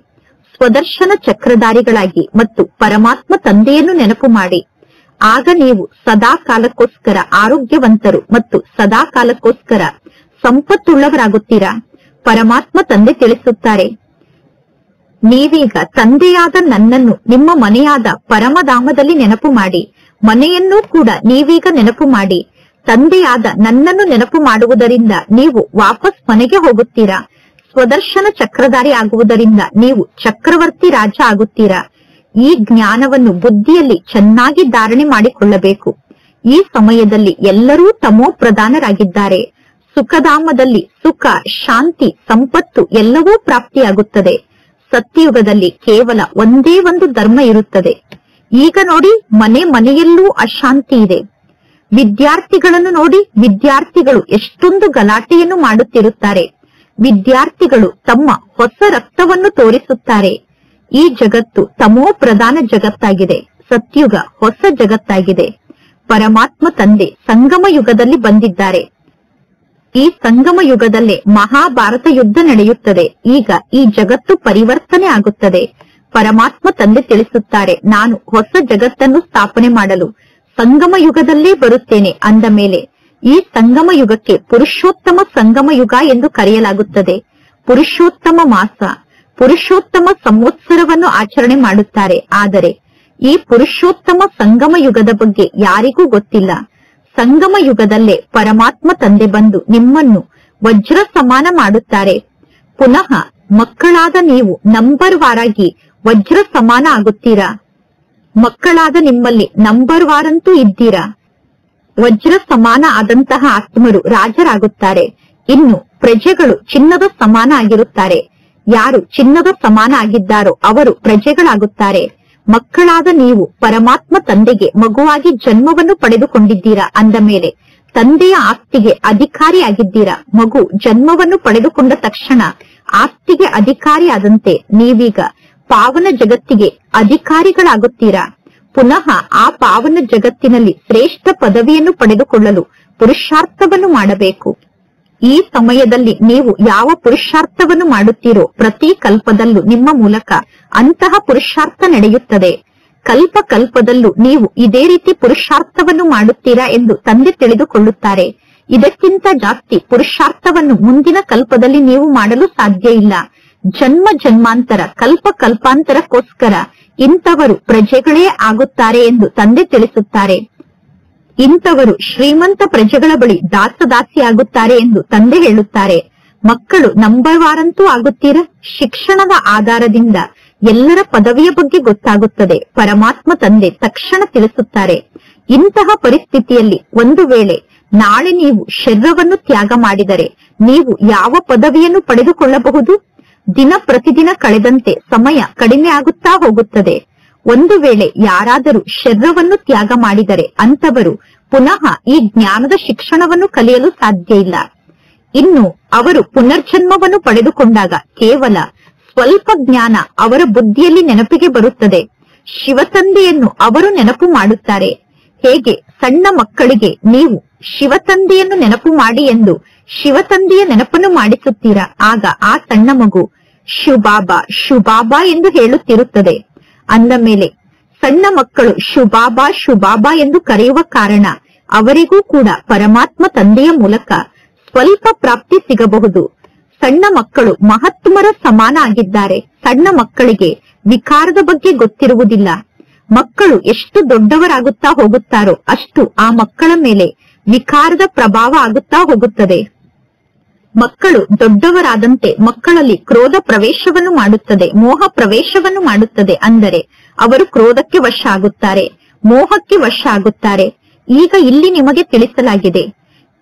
ಸ್ವದರ್ಶನ ಚಕ್ರಧಾರಿಗಳಾಗಿ ಮತ್ತು ಪರಮಾತ್ಮ ತಂದೆಯನ್ನು ನೆನಪು ಮಾಡಿ. ಆಗ ನೀವು ಸದಾ ಕಾಲಕ್ಕೋಸ್ಕರ ಆರೋಗ್ಯವಂತರು ಮತ್ತು ಸದಾ ಕಾಲಕ್ಕೋಸ್ಕರ ಸಂಪತ್ತುಳ್ಳವರಾಗುತ್ತೀರಾ. ಪರಮಾತ್ಮ ತಂದೆ ತಿಳಿಸುತ್ತಾರೆ, ನೀವೀಗ ತಂದೆಯಾದ ನನ್ನನ್ನು ನಿಮ್ಮ ಮನೆಯಾದ ಪರಮಧಾಮದಲ್ಲಿ ನೆನಪು ಮಾಡಿ. ಮನೆಯನ್ನೂ ಕೂಡ ನೀವೀಗ ನೆನಪು ಮಾಡಿ. ತಂದೆಯಾದ ನನ್ನನ್ನು ನೆನಪು ಮಾಡುವುದರಿಂದ ನೀವು ವಾಪಸ್ ಮನೆಗೆ ಹೋಗುತ್ತೀರಾ. ಸ್ವದರ್ಶನ ಚಕ್ರಧಾರಿ ಆಗುವುದರಿಂದ ನೀವು ಚಕ್ರವರ್ತಿ ರಾಜ ಆಗುತ್ತೀರಾ. ಈ ಜ್ಞಾನವನ್ನು ಬುದ್ಧಿಯಲ್ಲಿ ಚೆನ್ನಾಗಿ ಧಾರಣೆ ಮಾಡಿಕೊಳ್ಳಬೇಕು. ಈ ಸಮಯದಲ್ಲಿ ಎಲ್ಲರೂ ತಮೋ ಪ್ರಧಾನರಾಗಿದ್ದಾರೆ. ಸುಖಧಾಮದಲ್ಲಿ ಸುಖ, ಶಾಂತಿ, ಸಂಪತ್ತು ಎಲ್ಲವೂ ಪ್ರಾಪ್ತಿಯಾಗುತ್ತದೆ. ಸತ್ಯಯುಗದಲ್ಲಿ ಕೇವಲ ಒಂದೇ ಒಂದು ಧರ್ಮ ಇರುತ್ತದೆ. ಈಗ ನೋಡಿ, ಮನೆಯಲ್ಲೂ ಅಶಾಂತಿ ಇದೆ. ವಿದ್ಯಾರ್ಥಿಗಳನ್ನು ನೋಡಿ, ವಿದ್ಯಾರ್ಥಿಗಳು ಎಷ್ಟೊಂದು ಗಲಾಟೆಯನ್ನು ಮಾಡುತ್ತಿರುತ್ತಾರೆ. ವಿದ್ಯಾರ್ಥಿಗಳು ತಮ್ಮ ಹೊಸ ರಕ್ತವನ್ನು ತೋರಿಸುತ್ತಾರೆ. ಈ ಜಗತ್ತು ತಮೋ ಪ್ರಧಾನ ಜಗತ್ತಾಗಿದೆ. ಸತ್ಯುಗ ಹೊಸ ಜಗತ್ತಾಗಿದೆ. ಪರಮಾತ್ಮ ತಂದೆ ಸಂಗಮ ಯುಗದಲ್ಲಿ ಬಂದಿದ್ದಾರೆ. ಈ ಸಂಗಮ ಯುಗದಲ್ಲೇ ಮಹಾಭಾರತ ಯುದ್ಧ ನಡೆಯುತ್ತದೆ. ಈಗ ಈ ಜಗತ್ತು ಪರಿವರ್ತನೆ ಆಗುತ್ತದೆ. ಪರಮಾತ್ಮ ತಂದೆ ತಿಳಿಸುತ್ತಾರೆ, ನಾನು ಹೊಸ ಜಗತ್ತನ್ನು ಸ್ಥಾಪನೆ ಮಾಡಲು ಸಂಗಮ ಯುಗದಲ್ಲೇ ಬರುತ್ತೇನೆ. ಅಂದ ಮೇಲೆ ಈ ಸಂಗಮ ಯುಗಕ್ಕೆ ಪುರುಷೋತ್ತಮ ಸಂಗಮ ಯುಗ ಎಂದು ಕರೆಯಲಾಗುತ್ತದೆ. ಪುರುಷೋತ್ತಮ ಮಾಸ, ಪುರುಷೋತ್ತಮ ಸಂವತ್ಸರವನ್ನು ಆಚರಣೆ ಮಾಡುತ್ತಾರೆ. ಆದರೆ ಈ ಪುರುಷೋತ್ತಮ ಸಂಗಮ ಯುಗದ ಬಗ್ಗೆ ಯಾರಿಗೂ ಗೊತ್ತಿಲ್ಲ. ಸಂಗಮ ಯುಗದಲ್ಲೇ ಪರಮಾತ್ಮ ತಂದೆ ಬಂದು ನಿಮ್ಮನ್ನು ವಜ್ರ ಸಮಾನ ಮಾಡುತ್ತಾರೆ. ಪುನಃ ಮಕ್ಕಳಾದ ನೀವು ನಂಬರ್ ವಾರಾಗಿ ವಜ್ರ ಸಮಾನ ಆಗುತ್ತೀರಾ. ಮಕ್ಕಳಾದ ನಿಮ್ಮಲ್ಲಿ ನಂಬರ್ ವಾರಂತೂ ಇದ್ದೀರಾ. ವಜ್ರ ಸಮಾನ ಆದಂತಹ ಆತ್ಮರು ರಾಜರಾಗುತ್ತಾರೆ. ಇನ್ನು ಪ್ರಜೆಗಳು ಚಿನ್ನದ ಸಮಾನ ಆಗಿರುತ್ತಾರೆ. ಯಾರು ಚಿನ್ನದ ಸಮಾನ ಆಗಿದ್ದಾರೋ ಅವರು ಪ್ರಜೆಗಳಾಗುತ್ತಾರೆ. ಮಕ್ಕಳಾದ ನೀವು ಪರಮಾತ್ಮ ತಂದೆಗೆ ಮಗುವಾಗಿ ಜನ್ಮವನ್ನು ಪಡೆದುಕೊಂಡಿದ್ದೀರಾ. ಅಂದ ಮೇಲೆ ತಂದೆಯ ಆಸ್ತಿಗೆ ಅಧಿಕಾರಿಯಾಗಿದ್ದೀರಾ. ಮಗು ಜನ್ಮವನ್ನು ಪಡೆದುಕೊಂಡ ತಕ್ಷಣ ಆಸ್ತಿಗೆ ಅಧಿಕಾರಿಯಾದಂತೆ ನೀವೀಗ ಪಾವನ ಜಗತ್ತಿಗೆ ಅಧಿಕಾರಿಗಳಾಗುತ್ತೀರಾ. ಪುನಃ ಆ ಪಾವನ ಜಗತ್ತಿನಲ್ಲಿ ಶ್ರೇಷ್ಠ ಪದವಿಯನ್ನು ಪಡೆದುಕೊಳ್ಳಲು ಪುರುಷಾರ್ಥವನ್ನು ಮಾಡಬೇಕು. ಈ ಸಮಯದಲ್ಲಿ ನೀವು ಯಾವ ಪುರುಷಾರ್ಥವನ್ನು ಮಾಡುತ್ತೀರೋ ಪ್ರತಿ ಕಲ್ಪದಲ್ಲೂ ನಿಮ್ಮ ಮೂಲಕ ಅಂತಹ ಪುರುಷಾರ್ಥ ನಡೆಯುತ್ತದೆ. ಕಲ್ಪ ಕಲ್ಪದಲ್ಲೂ ನೀವು ಇದೇ ರೀತಿ ಪುರುಷಾರ್ಥವನ್ನು ಮಾಡುತ್ತೀರಾ ಎಂದು ತಂದೆ ತಿಳಿದುಕೊಳ್ಳುತ್ತಾರೆ. ಇದಕ್ಕಿಂತ ಜಾಸ್ತಿ ಪುರುಷಾರ್ಥವನ್ನು ಮುಂದಿನ ಕಲ್ಪದಲ್ಲಿ ನೀವು ಮಾಡಲು ಸಾಧ್ಯ ಇಲ್ಲ. ಜನ್ಮ ಜನ್ಮಾಂತರ ಕಲ್ಪ ಕಲ್ಪಾಂತರಕ್ಕೋಸ್ಕರ ಇಂಥವರು ಪ್ರಜೆಗಳೇ ಆಗುತ್ತಾರೆ ಎಂದು ತಂದೆ ತಿಳಿಸುತ್ತಾರೆ. ಇಂಥವರು ಶ್ರೀಮಂತ ಪ್ರಜೆಗಳ ಬಳಿ ದಾಸದಾಸಿಯಾಗುತ್ತಾರೆ ಎಂದು ತಂದೆ ಹೇಳುತ್ತಾರೆ. ಮಕ್ಕಳು ನಂಬರ್ವಾರಂತೂ ಆಗುತ್ತೀರಾ. ಶಿಕ್ಷಣದ ಆಧಾರದಿಂದ ಎಲ್ಲರ ಪದವಿಯ ಬಗ್ಗೆ ಗೊತ್ತಾಗುತ್ತದೆ. ಪರಮಾತ್ಮ ತಂದೆ ತಕ್ಷಣ ತಿಳಿಸುತ್ತಾರೆ. ಇಂತಹ ಪರಿಸ್ಥಿತಿಯಲ್ಲಿ ಒಂದು ವೇಳೆ ನಾಳೆ ನೀವು ಶರೀರವನ್ನು ತ್ಯಾಗ ಮಾಡಿದರೆ ನೀವು ಯಾವ ಪದವಿಯನ್ನು ಪಡೆದುಕೊಳ್ಳಬಹುದು? ದಿನ ಪ್ರತಿದಿನ ಕಳೆದಂತೆ ಸಮಯ ಕಡಿಮೆ ಆಗುತ್ತಾ ಹೋಗುತ್ತದೆ. ಒಂದು ವೇಳೆ ಯಾರಾದರೂ ಶರೀರವನ್ನು ತ್ಯಾಗ ಮಾಡಿದರೆ ಅಂತವರು ಪುನಃ ಈ ಜ್ಞಾನದ ಶಿಕ್ಷಣವನ್ನು ಕಲಿಯಲು ಸಾಧ್ಯ ಇಲ್ಲ. ಇನ್ನು ಅವರು ಪುನರ್ಜನ್ಮವನ್ನು ಪಡೆದುಕೊಂಡಾಗ ಕೇವಲ ಸ್ವಲ್ಪ ಜ್ಞಾನ ಅವರ ಬುದ್ಧಿಯಲ್ಲಿ ನೆನಪಿಗೆ ಬರುತ್ತದೆ. ಶಿವತಂದೆಯನ್ನು ಅವರು ನೆನಪು ಮಾಡುತ್ತಾರೆ. ಹೇಗೆ ಸಣ್ಣ ಮಕ್ಕಳಿಗೆ ನೀವು ಶಿವತಂದೆಯನ್ನು ನೆನಪು ಮಾಡಿ ಎಂದು ಶಿವತಂದೆಯ ನೆನಪನ್ನು ಮಾಡಿಸುತ್ತೀರಾ, ಆಗ ಆ ಸಣ್ಣ ಮಗು ಶುಬಾಬಾ ಶುಬಾಬಾ ಎಂದು ಹೇಳುತ್ತಿರುತ್ತದೆ. ಅಂದ ಮೇಲೆ ಸಣ್ಣ ಮಕ್ಕಳು ಶುಬಾಬಾ ಶುಬಾಬಾ ಎಂದು ಕರೆಯುವ ಕಾರಣ ಅವರಿಗೂ ಕೂಡ ಪರಮಾತ್ಮ ತಂದೆಯ ಮೂಲಕ ಸ್ವಲ್ಪ ಪ್ರಾಪ್ತಿ ಸಿಗಬಹುದು. ಸಣ್ಣ ಮಕ್ಕಳು ಮಹಾತ್ಮರ ಸಮಾನ ಆಗಿದ್ದಾರೆ. ಸಣ್ಣ ಮಕ್ಕಳಿಗೆ ವಿಕಾರದ ಬಗ್ಗೆ ಗೊತ್ತಿರುವುದಿಲ್ಲ. ಮಕ್ಕಳು ಎಷ್ಟು ದೊಡ್ಡವರಾಗುತ್ತಾ ಹೋಗುತ್ತಾರೋ ಅಷ್ಟು ಆ ಮಕ್ಕಳ ಮೇಲೆ ವಿಕಾರದ ಪ್ರಭಾವ ಆಗುತ್ತಾ ಹೋಗುತ್ತದೆ. ಮಕ್ಕಳು ದೊಡ್ಡವರಾದಂತೆ ಮಕ್ಕಳಲ್ಲಿ ಕ್ರೋಧ ಪ್ರವೇಶವನ್ನು ಮಾಡುತ್ತದೆ, ಮೋಹ ಪ್ರವೇಶವನ್ನು ಮಾಡುತ್ತದೆ. ಅಂದರೆ ಅವರು ಕ್ರೋಧಕ್ಕೆ ವಶ ಆಗುತ್ತಾರೆ, ಮೋಹಕ್ಕೆ ವಶ ಆಗುತ್ತಾರೆ. ಈಗ ಇಲ್ಲಿ ನಿಮಗೆ ತಿಳಿಸಲಾಗಿದೆ,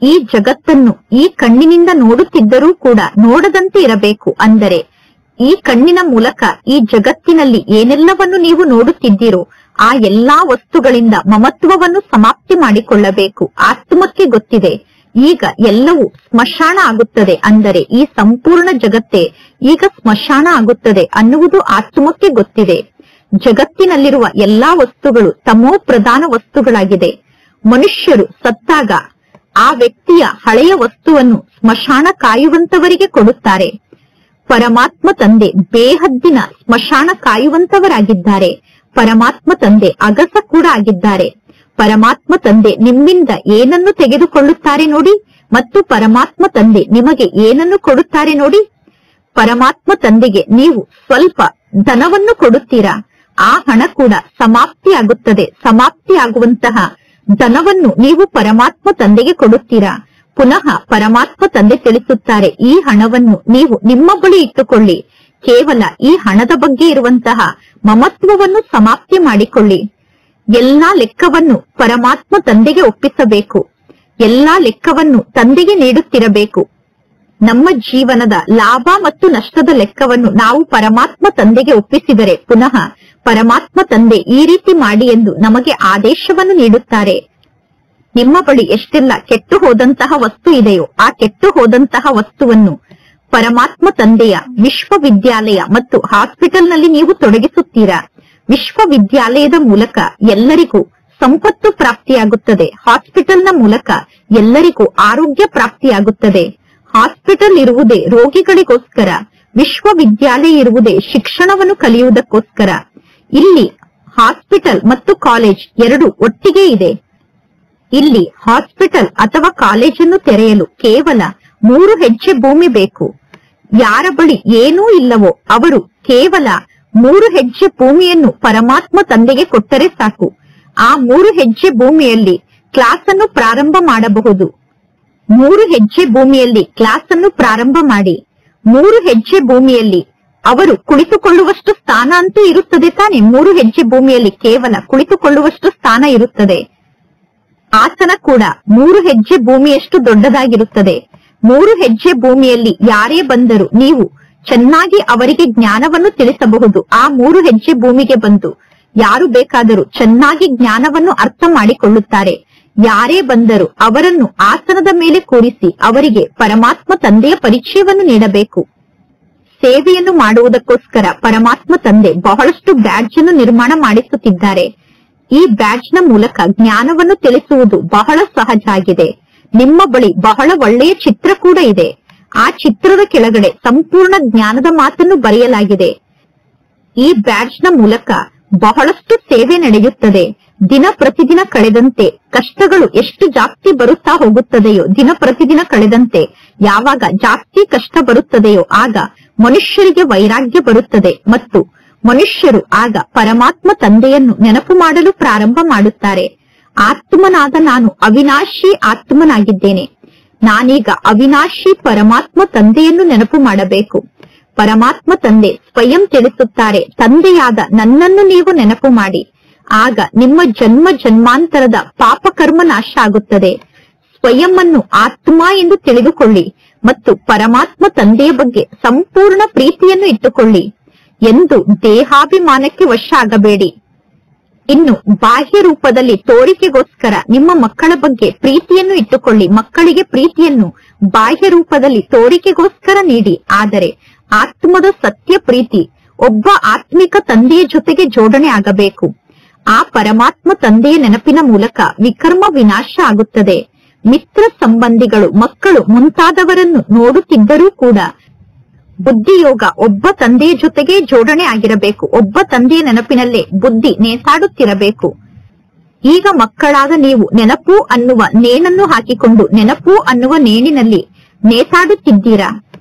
ಈ ಜಗತ್ತನ್ನು ಈ ಕಣ್ಣಿನಿಂದ ನೋಡುತ್ತಿದ್ದರೂ ಕೂಡ ನೋಡದಂತೆ ಇರಬೇಕು. ಅಂದರೆ ಈ ಕಣ್ಣಿನ ಮೂಲಕ ಈ ಜಗತ್ತಿನಲ್ಲಿ ಏನೆಲ್ಲವನ್ನು ನೀವು ನೋಡುತ್ತಿದ್ದೀರೋ ಆ ಎಲ್ಲಾ ವಸ್ತುಗಳಿಂದ ಮಮತ್ವವನ್ನು ಸಮಾಪ್ತಿ ಮಾಡಿಕೊಳ್ಳಬೇಕು. ಆತ್ಮಕ್ಕೆ ಗೊತ್ತಿದೆ ಈಗ ಎಲ್ಲವೂ ಸ್ಮಶಾನ ಆಗುತ್ತದೆ. ಅಂದರೆ ಈ ಸಂಪೂರ್ಣ ಜಗತ್ತೇ ಈಗ ಸ್ಮಶಾನ ಆಗುತ್ತದೆ ಅನ್ನುವುದು ಆತ್ಮಕ್ಕೆ ಗೊತ್ತಿದೆ. ಜಗತ್ತಿನಲ್ಲಿರುವ ಎಲ್ಲಾ ವಸ್ತುಗಳು ತಮೋ ಪ್ರಧಾನ ವಸ್ತುಗಳಾಗಿದೆ. ಮನುಷ್ಯರು ಸತ್ತಾಗ ಆ ವ್ಯಕ್ತಿಯ ಹಳೆಯ ವಸ್ತುವನ್ನು ಸ್ಮಶಾನ ಕಾಯುವಂತವರಿಗೆ ಕೊಡುತ್ತಾರೆ. ಪರಮಾತ್ಮ ತಂದೆ ಬೇಹದ್ದಿನ ಸ್ಮಶಾನ ಕಾಯುವಂತವರಾಗಿದ್ದಾರೆ. ಪರಮಾತ್ಮ ತಂದೆ ಅಗಸ ಕೂಡ ಆಗಿದ್ದಾರೆ. ಪರಮಾತ್ಮ ತಂದೆ ನಿಮ್ಮಿಂದ ಏನನ್ನು ತೆಗೆದುಕೊಳ್ಳುತ್ತಾರೆ ನೋಡಿ, ಮತ್ತು ಪರಮಾತ್ಮ ತಂದೆ ನಿಮಗೆ ಏನನ್ನು ಕೊಡುತ್ತಾರೆ ನೋಡಿ. ಪರಮಾತ್ಮ ತಂದೆಗೆ ನೀವು ಸ್ವಲ್ಪ ಧನವನ್ನು ಕೊಡುತ್ತೀರಾ, ಆ ಹಣ ಕೂಡ ಸಮಾಪ್ತಿ ಆಗುತ್ತದೆ. ಸಮಾಪ್ತಿ ಆಗುವಂತಹ ಧನವನ್ನು ನೀವು ಪರಮಾತ್ಮ ತಂದೆಗೆ ಕೊಡುತ್ತೀರಾ. ಪುನಃ ಪರಮಾತ್ಮ ತಂದೆ ತಿಳಿಸುತ್ತಾರೆ, ಈ ಹಣವನ್ನು ನೀವು ನಿಮ್ಮ ಬಳಿ ಇಟ್ಟುಕೊಳ್ಳಿ. ಕೇವಲ ಈ ಹಣದ ಬಗ್ಗೆ ಇರುವಂತಹ ಮಮತ್ವವನ್ನು ಸಮಾಪ್ತಿ ಮಾಡಿಕೊಳ್ಳಿ. ಎಲ್ಲಾ ಲೆಕ್ಕವನ್ನು ಪರಮಾತ್ಮ ತಂದೆಗೆ ಒಪ್ಪಿಸಬೇಕು. ಎಲ್ಲಾ ಲೆಕ್ಕವನ್ನು ತಂದೆಗೆ ನೀಡುತ್ತಿರಬೇಕು. ನಮ್ಮ ಜೀವನದ ಲಾಭ ಮತ್ತು ನಷ್ಟದ ಲೆಕ್ಕವನ್ನು ನಾವು ಪರಮಾತ್ಮ ತಂದೆಗೆ ಒಪ್ಪಿಸಿದರೆ ಪುನಃ ಪರಮಾತ್ಮ ತಂದೆ ಈ ರೀತಿ ಮಾಡಿ ಎಂದು ನಮಗೆ ಆದೇಶವನ್ನು ನೀಡುತ್ತಾರೆ. ನಿಮ್ಮ ಬಳಿ ಎಷ್ಟೆಲ್ಲ ಕೆಟ್ಟು ಹೋದಂತಹ ವಸ್ತು ಇದೆಯೋ ಆ ಕೆಟ್ಟು ಹೋದಂತಹ ವಸ್ತುವನ್ನು ಪರಮಾತ್ಮ ತಂದೆಯ ವಿಶ್ವವಿದ್ಯಾಲಯ ಮತ್ತು ಹಾಸ್ಪಿಟಲ್ನಲ್ಲಿ ನೀವು ತೊಡಗಿಸುತ್ತೀರಾ. ವಿಶ್ವವಿದ್ಯಾಲಯದ ಮೂಲಕ ಎಲ್ಲರಿಗೂ ಸಂಪತ್ತು ಪ್ರಾಪ್ತಿಯಾಗುತ್ತದೆ. ಹಾಸ್ಪಿಟಲ್ನ ಮೂಲಕ ಎಲ್ಲರಿಗೂ ಆರೋಗ್ಯ ಪ್ರಾಪ್ತಿಯಾಗುತ್ತದೆ. ಹಾಸ್ಪಿಟಲ್ ಇರುವುದೇ ರೋಗಿಗಳಿಗೋಸ್ಕರ, ವಿಶ್ವವಿದ್ಯಾಲಯ ಇರುವುದೇ ಶಿಕ್ಷಣವನ್ನು ಕಲಿಯುವುದಕ್ಕೋಸ್ಕರ. ಇಲ್ಲಿ ಹಾಸ್ಪಿಟಲ್ ಮತ್ತು ಕಾಲೇಜ್ ಎರಡು ಒಟ್ಟಿಗೆ ಇದೆ. ಇಲ್ಲಿ ಹಾಸ್ಪಿಟಲ್ ಅಥವಾ ಕಾಲೇಜನ್ನು ತೆರೆಯಲು ಕೇವಲ 3 ಹೆಜ್ಜೆ ಭೂಮಿ ಬೇಕು. ಯಾರ ಬಳಿ ಏನೂ ಇಲ್ಲವೋ ಅವರು ಕೇವಲ 3 ಹೆಜ್ಜೆ ಭೂಮಿಯನ್ನು ಪರಮಾತ್ಮ ತಂದೆಗೆ ಕೊಟ್ಟರೆ ಸಾಕು. ಆ 3 ಹೆಜ್ಜೆ ಭೂಮಿಯಲ್ಲಿ ಕ್ಲಾಸ್ ಅನ್ನು ಪ್ರಾರಂಭ ಮಾಡಬಹುದು. 3 ಹೆಜ್ಜೆ ಭೂಮಿಯಲ್ಲಿ ಕ್ಲಾಸ್ ಅನ್ನು ಪ್ರಾರಂಭ ಮಾಡಿ. 3 ಹೆಜ್ಜೆ ಭೂಮಿಯಲ್ಲಿ ಅವರು ಕುಳಿತುಕೊಳ್ಳುವಷ್ಟು ಸ್ಥಾನ ಅಂತೂ ಇರುತ್ತದೆ ತಾನೆ. 3 ಹೆಜ್ಜೆ ಭೂಮಿಯಲ್ಲಿ ಕೇವಲ ಕುಳಿತುಕೊಳ್ಳುವಷ್ಟು ಸ್ಥಾನ ಇರುತ್ತದೆ. ಆಸನ ಕೂಡ 3 ಹೆಜ್ಜೆ ಭೂಮಿಯಷ್ಟು ದೊಡ್ಡದಾಗಿರುತ್ತದೆ. 3 ಹೆಜ್ಜೆ ಭೂಮಿಯಲ್ಲಿ ಯಾರೇ ಬಂದರೂ ನೀವು ಚೆನ್ನಾಗಿ ಅವರಿಗೆ ಜ್ಞಾನವನ್ನು ತಿಳಿಸಬಹುದು. ಆ 3 ಹೆಜ್ಜೆ ಭೂಮಿಗೆ ಬಂದು ಯಾರು ಬೇಕಾದರೂ ಚೆನ್ನಾಗಿ ಜ್ಞಾನವನ್ನು ಅರ್ಥ ಮಾಡಿಕೊಳ್ಳುತ್ತಾರೆ. ಯಾರೇ ಬಂದರೂ ಅವರನ್ನು ಆಸನದ ಮೇಲೆ ಕೂರಿಸಿ ಅವರಿಗೆ ಪರಮಾತ್ಮ ತಂದೆಯ ಪರಿಚಯವನ್ನು ನೀಡಬೇಕು. ಸೇವೆಯನ್ನು ಮಾಡುವುದಕ್ಕೋಸ್ಕರ ಪರಮಾತ್ಮ ತಂದೆ ಬಹಳಷ್ಟು ಬ್ಯಾಡ್ಜ್ ಅನ್ನು ನಿರ್ಮಾಣ ಮಾಡಿಸುತ್ತಿದ್ದಾರೆ. ಈ ಬ್ಯಾಡ್ಜ್ ನ ಮೂಲಕ ಜ್ಞಾನವನ್ನು ತಿಳಿಸುವುದು ಬಹಳ ಸಹಜ ಆಗಿದೆ. ನಿಮ್ಮ ಬಳಿ ಬಹಳ ಒಳ್ಳೆಯ ಚಿತ್ರ ಕೂಡ ಇದೆ. ಆ ಚಿತ್ರದ ಕೆಳಗಡೆ ಸಂಪೂರ್ಣ ಜ್ಞಾನದ ಮಾತನ್ನು ಬರೆಯಲಾಗಿದೆ. ಈ ಬ್ಯಾಡ್ಜ್ ನ ಮೂಲಕ ಬಹಳಷ್ಟು ಸೇವೆ ನಡೆಯುತ್ತದೆ. ದಿನ ಪ್ರತಿದಿನ ಕಳೆದಂತೆ ಕಷ್ಟಗಳು ಎಷ್ಟು ಜಾಸ್ತಿ ಬರುತ್ತಾ ಹೋಗುತ್ತದೆಯೋ, ದಿನ ಪ್ರತಿದಿನ ಕಳೆದಂತೆ ಯಾವಾಗ ಜಾಸ್ತಿ ಕಷ್ಟ ಬರುತ್ತದೆಯೋ ಆಗ ಮನುಷ್ಯರಿಗೆ ವೈರಾಗ್ಯ ಬರುತ್ತದೆ ಮತ್ತು ಮನುಷ್ಯರು ಆಗ ಪರಮಾತ್ಮ ತಂದೆಯನ್ನು ನೆನಪು ಮಾಡಲು ಪ್ರಾರಂಭ ಮಾಡುತ್ತಾರೆ. ಆತ್ಮನಾದ ನಾನು ಅವಿನಾಶಿ ಆತ್ಮನಾಗಿದ್ದೇನೆ. ನಾನೀಗ ಅವಿನಾಶಿ ಪರಮಾತ್ಮ ತಂದೆಯನ್ನು ನೆನಪು ಮಾಡಬೇಕು. ಪರಮಾತ್ಮ ತಂದೆ ಸ್ವಯಂ ತಿಳಿಸುತ್ತಾರೆ, ತಂದೆಯಾದ ನನ್ನನ್ನು ನೀವು ನೆನಪು ಮಾಡಿ. ಆಗ ನಿಮ್ಮ ಜನ್ಮ ಜನ್ಮಾಂತರದ ಪಾಪ ಕರ್ಮ ನಾಶ ಆಗುತ್ತದೆ. ಸ್ವಯಂ ಅನ್ನು ಆತ್ಮ ಎಂದು ತಿಳಿದುಕೊಳ್ಳಿ ಮತ್ತು ಪರಮಾತ್ಮ ತಂದೆಯ ಬಗ್ಗೆ ಸಂಪೂರ್ಣ ಪ್ರೀತಿಯನ್ನು ಇಟ್ಟುಕೊಳ್ಳಿ. ಎಂದು ದೇಹಾಭಿಮಾನಕ್ಕೆ ವಶ ಆಗಬೇಡಿ. ಇನ್ನು ಬಾಹ್ಯ ರೂಪದಲ್ಲಿ ತೋರಿಕೆಗೋಸ್ಕರ ನಿಮ್ಮ ಮಕ್ಕಳ ಬಗ್ಗೆ ಪ್ರೀತಿಯನ್ನು ಇಟ್ಟುಕೊಳ್ಳಿ. ಮಕ್ಕಳಿಗೆ ಪ್ರೀತಿಯನ್ನು ಬಾಹ್ಯ ರೂಪದಲ್ಲಿ ತೋರಿಕೆಗೋಸ್ಕರ ನೀಡಿ. ಆದರೆ ಆತ್ಮದ ಸತ್ಯ ಪ್ರೀತಿ ಒಬ್ಬ ಆತ್ಮಿಕ ತಂದೆಯ ಜೊತೆಗೆ ಜೋಡಣೆ ಆಗಬೇಕು. ಆ ಪರಮಾತ್ಮ ತಂದೆಯ ನೆನಪಿನ ಮೂಲಕ ವಿಕರ್ಮ ವಿನಾಶ ಆಗುತ್ತದೆ. ಮಿತ್ರ ಸಂಬಂಧಿಗಳು, ಮಕ್ಕಳು ಮುಂತಾದವರನ್ನು ನೋಡುತ್ತಿದ್ದರೂ ಕೂಡ ಬುದ್ಧಿಯೋಗ ಒಬ್ಬ ತಂದೆಯ ಜೊತೆಗೆ ಜೋಡಣೆ ಆಗಿರಬೇಕು. ಒಬ್ಬ ತಂದೆಯ ನೆನಪಿನಲ್ಲೇ ಬುದ್ಧಿ ನೇತಾಡುತ್ತಿರಬೇಕು. ಈಗ ಮಕ್ಕಳಾದ ನೀವು ನೆನಪು ಅನ್ನುವ ನೇಣನ್ನು ಹಾಕಿಕೊಂಡು ನೆನಪು ಅನ್ನುವ ನೇಣಿನಲ್ಲಿ ನೇತಾಡುತ್ತಿದ್ದೀರಾ.